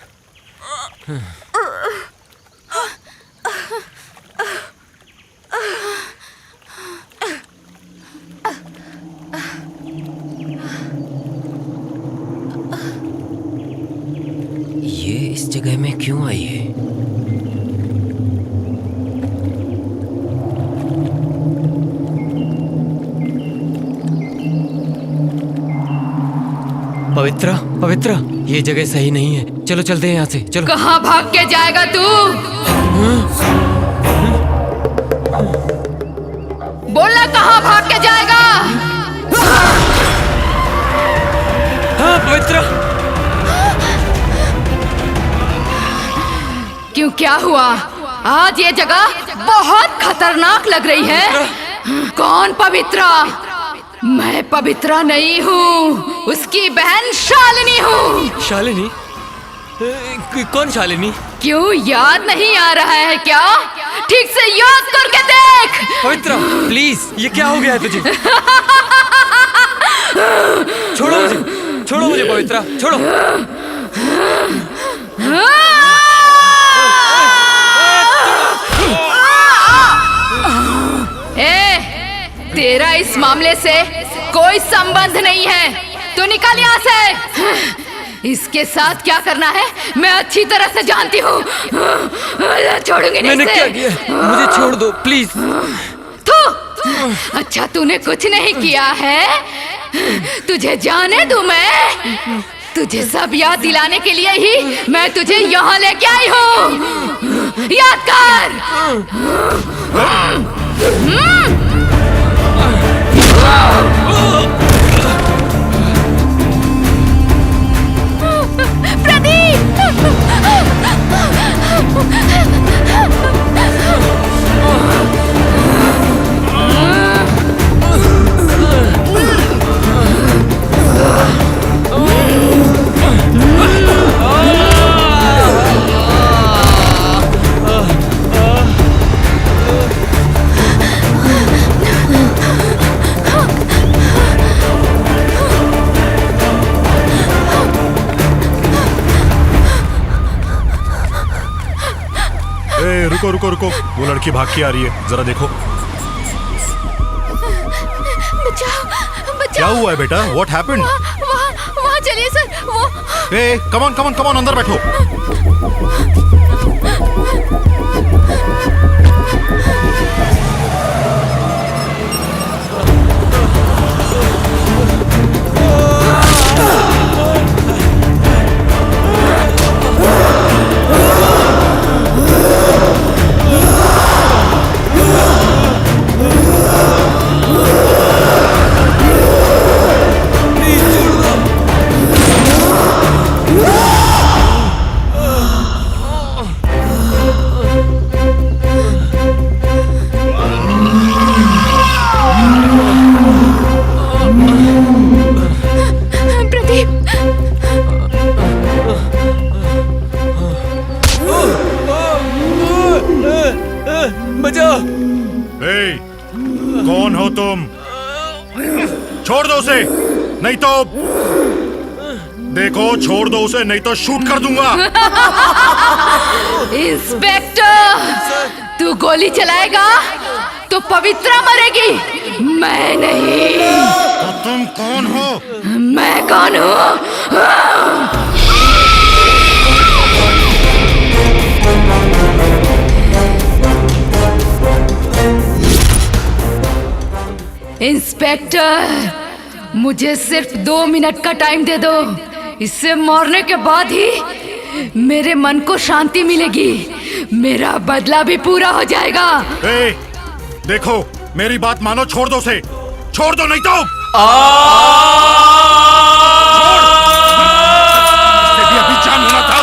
ये इस जगह में क्यों आई है? पवित्रा, पवित्रा, ये जगह सही नहीं है, चलो चलते हैं यहाँ से, चलो। कहाँ भाग के जाएगा तू? बोलना, कहाँ भाग के जाएगा? हाँ पवित्रा। क्यों, क्या हुआ? आज ये जगह बहुत खतरनाक लग रही है। कौन पवित्रा? मैं पवित्रा नहीं हूँ, उसकी बहन शालिनी हूँ। शालिनी? कौन शालिनी? क्यों, याद नहीं आ रहा है क्या? ठीक से याद करके देख। पवित्रा प्लीज, ये क्या हो गया है तुझे? छोड़ो मुझे, छोड़ो मुझे पवित्रा, छोड़ो। तेरा इस मामले से कोई संबंध नहीं है, तो निकल यहाँ से। इसके साथ क्या करना है मैं अच्छी तरह से जानती हूँ। छोड़ूंगी नहीं। मैंने क्या किया? मुझे छोड़ दो प्लीज। तू अच्छा, तूने कुछ नहीं किया है। तुझे जाने दूं मैं? तुझे सब याद दिलाने के लिए ही मैं तुझे यहाँ लेके आई हूँ। याद कर। प्रदीप! रुको रुको रुको, वो लड़की भाग के आ रही है, जरा देखो। क्या हुआ है बेटा? What happened? वहाँ चलिए सर, वो come on, come on, come on, अंदर बैठो। कौन हो तुम? छोड़ दो उसे, नहीं तो देखो, छोड़ दो उसे, नहीं तो शूट कर दूंगा। इंस्पेक्टर, तू गोली चलाएगा तो पवित्रा मरेगी, मैं नहीं। तो तुम कौन हो? मैं कौन हूँ? इंस्पेक्टर, मुझे सिर्फ 2 मिनट का टाइम दे दो। इससे मरने के बाद ही मेरे मन को शांति मिलेगी, मेरा बदला भी पूरा हो जाएगा। देखो, मेरी बात मानो, छोड़ दो उसे, छोड़ दो, नहीं तो इससे भी अभी जान होना था।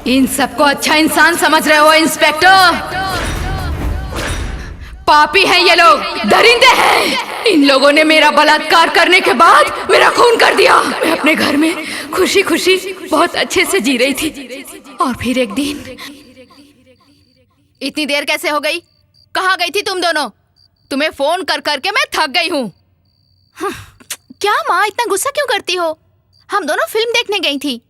इन सबको अच्छा इंसान समझ रहे हो इंस्पेक्टर? पापी हैं ये लोग, दरिंदे हैं। इन लोगों ने मेरा बलात्कार करने के बाद मेरा खून कर दिया। मैं अपने घर में खुशी खुशी बहुत अच्छे से जी रही थी, और फिर एक दिन। इतनी देर कैसे हो गई? कहाँ गई थी तुम दोनों? तुम्हें फोन कर करके मैं थक गई हूँ। क्या माँ, इतना गुस्सा क्यों करती हो? हम दोनों फिल्म देखने गई थी,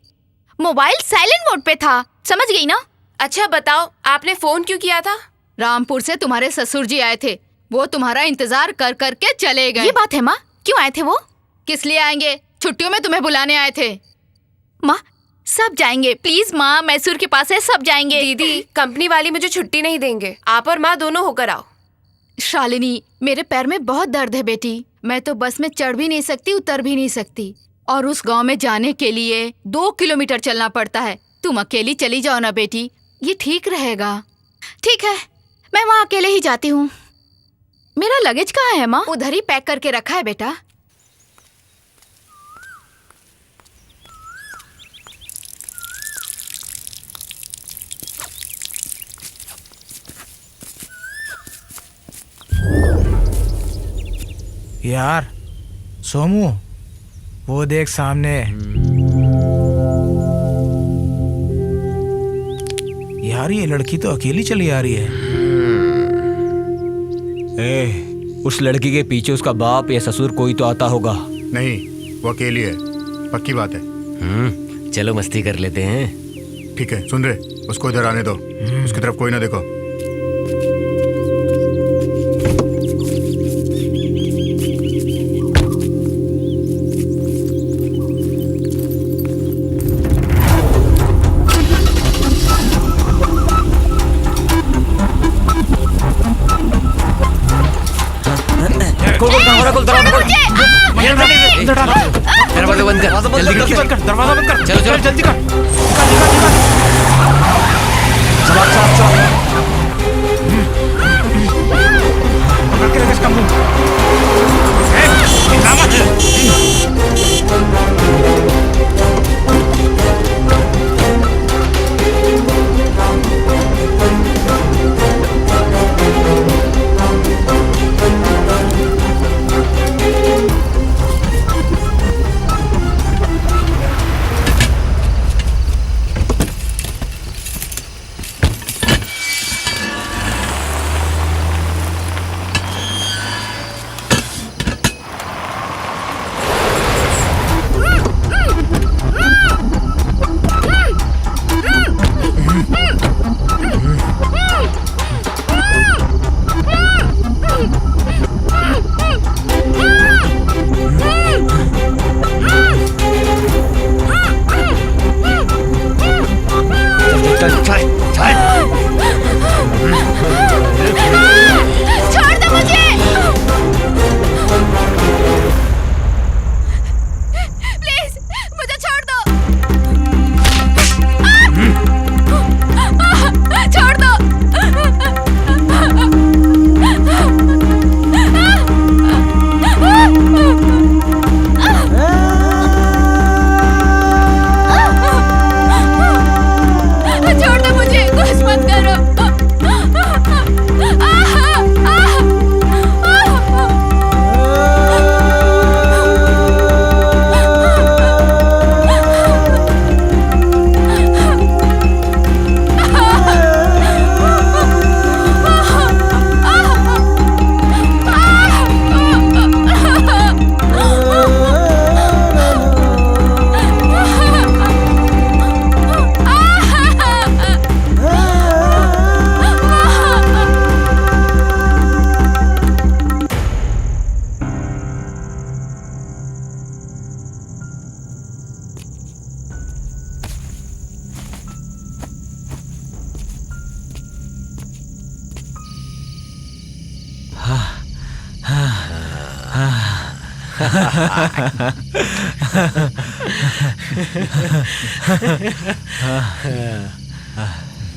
मोबाइल साइलेंट मोड पे था, समझ गई ना? अच्छा बताओ, आपने फोन क्यों किया था? रामपुर से तुम्हारे ससुर जी आए थे, वो तुम्हारा इंतजार कर करके चले गए। ये बात है माँ? क्यों आए थे वो? किस लिए आएंगे? छुट्टियों में तुम्हें बुलाने आए थे। माँ, सब जाएंगे, प्लीज माँ, मैसूर के पास है, सब जाएंगे। दीदी, कंपनी वाली मुझे छुट्टी नहीं देंगे, आप और माँ दोनों होकर आओ। शालिनी, मेरे पैर में बहुत दर्द है बेटी, मैं तो बस में चढ़ भी नहीं सकती, उतर भी नहीं सकती, और उस गांव में जाने के लिए 2 किलोमीटर चलना पड़ता है। तुम अकेली चली जाओ ना बेटी, ये ठीक रहेगा। ठीक है, मैं वहाँ अकेले ही जाती हूँ। मेरा लगेज कहाँ है माँ? उधर ही पैक करके रखा है बेटा। यार सोमू, वो देख सामने। यार ये लड़की तो अकेली चली आ रही है। उस लड़की के पीछे उसका बाप या ससुर कोई तो आता होगा। नहीं, वो अकेली है, पक्की बात है। चलो मस्ती कर लेते हैं। ठीक है, सुन रहे, उसको इधर आने दो, उसकी तरफ कोई ना देखो। दरवाजा बंद कर, दरवाजा बंद कर। चलो चलो जल्दी कर।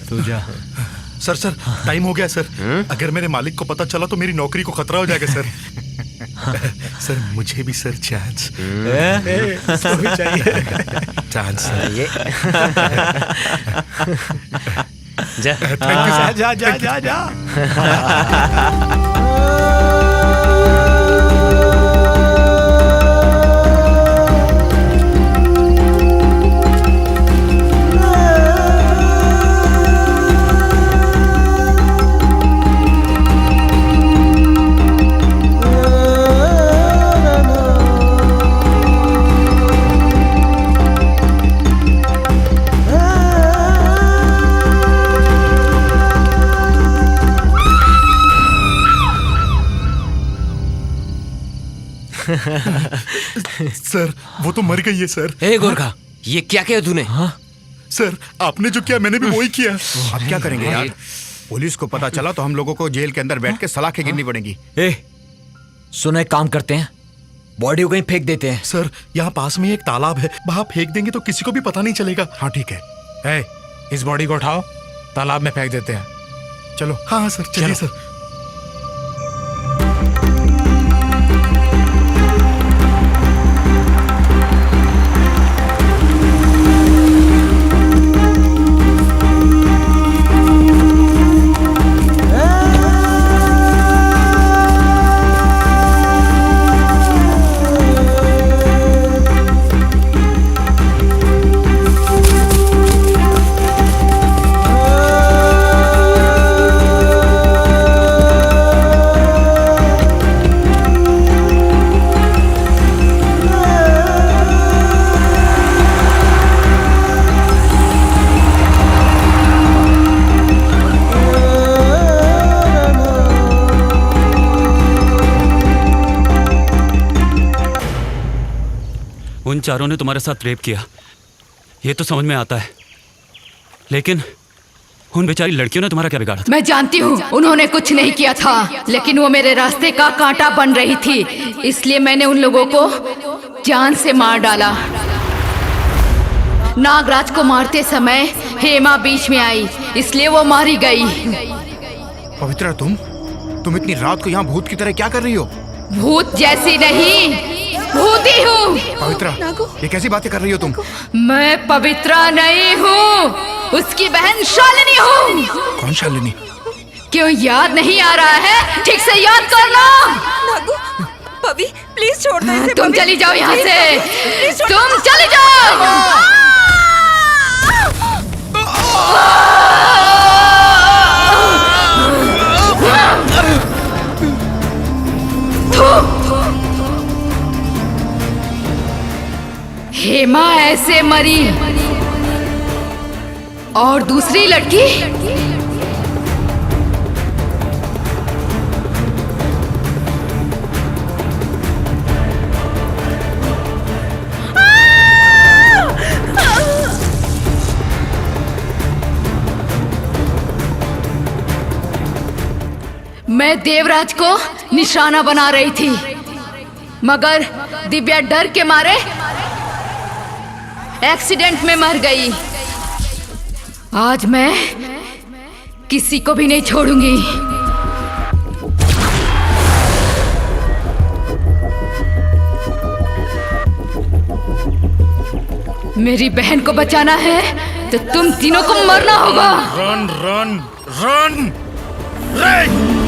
तू जा। सर सर टाइम हो गया सर। अगर मेरे मालिक को पता चला तो मेरी नौकरी को खतरा हो जाएगा सर। सर मुझे भी सर चांस चाहिए। चांस जा जा जा जा जा। सर वो तो मर गई है सर। ए गोरखा, ये क्या किया तूने? हाँ सर, आपने जो किया मैंने भी वही किया। अब क्या करेंगे यार? पुलिस को पता चला तो हम लोगों को जेल के अंदर बैठ के सलाखें गिननी पड़ेंगी। ए, सुनो एक काम करते हैं, बॉडी को कहीं फेंक देते हैं। सर यहाँ पास में एक तालाब है, वहाँ फेंक देंगे तो किसी को भी पता नहीं चलेगा। हाँ ठीक है। ए, इस बॉडी को उठाओ, तालाब में फेंक देते हैं। चलो। हाँ सर चलिए सर। उन चारों ने तुम्हारे साथ रेप किया, ये तो समझ में आता है, लेकिन उन बेचारी लड़कियों ने तुम्हारा क्या बिगाड़ा था? मैं जानती हूँ उन्होंने कुछ नहीं किया था, लेकिन वो मेरे रास्ते का कांटा बन रही थी, इसलिए मैंने उन लोगों को जान से मार डाला। नागराज को मारते समय हेमा बीच में आई, इसलिए वो मारी गई। पवित्रा, तुम इतनी रात को यहाँ भूत की तरह क्या कर रही हो? भूत जैसी नहीं, भूती हूँ। पवित्रा, ये कैसी बातें कर रही हो तुम? मैं पवित्रा नहीं हूँ, उसकी बहन शालिनी हूँ। कौन शालिनी? क्यों याद नहीं आ रहा है? ठीक से याद कर लो। नागू, पवी प्लीज छोड़ दो इसे। तुम चली जाओ यहाँ से, तुम चली जाओ। हेमा ऐसे मरी, और दूसरी लड़की मैं देवराज को निशाना बना रही थी, मगर दिव्या डर के मारे एक्सीडेंट में मर गई। आज मैं किसी को भी नहीं छोड़ूंगी। मेरी बहन को बचाना है तो तुम तीनों को मरना होगा। Run run run run.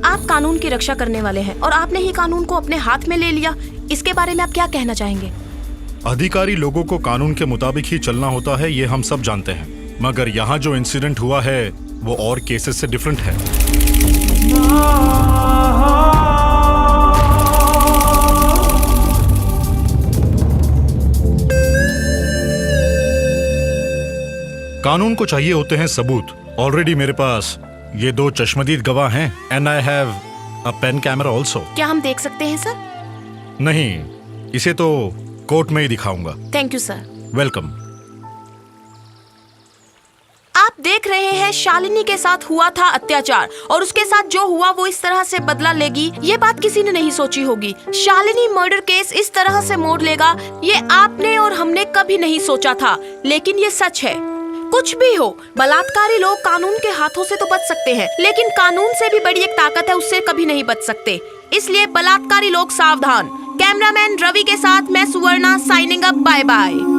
आप कानून की रक्षा करने वाले हैं और आपने ही कानून को अपने हाथ में ले लिया। इसके बारे में आप क्या कहना चाहेंगे? अधिकारी लोगों को कानून के मुताबिक ही चलना होता है, ये हम सब जानते हैं, मगर यहाँ जो इंसिडेंट हुआ है वो और केसेस से डिफरेंट है। कानून को चाहिए होते हैं सबूत। ऑलरेडी मेरे पास ये 2 चश्मदीद गवाह हैं and I have a pen camera also. क्या हम देख सकते हैं सर? नहीं, इसे तो कोर्ट में ही दिखाऊंगा। Thank you sir. वेलकम। आप देख रहे हैं शालिनी के साथ हुआ था अत्याचार और उसके साथ जो हुआ वो इस तरह से बदला लेगी, ये बात किसी ने नहीं सोची होगी। शालिनी मर्डर केस इस तरह से मोड़ लेगा, ये आपने और हमने कभी नहीं सोचा था, लेकिन ये सच है। कुछ भी हो, बलात्कारी लोग कानून के हाथों से तो बच सकते हैं, लेकिन कानून से भी बड़ी एक ताकत है, उससे कभी नहीं बच सकते। इसलिए बलात्कारी लोग सावधान। कैमरामैन रवि के साथ मैं Suvarna signing up. Bye bye.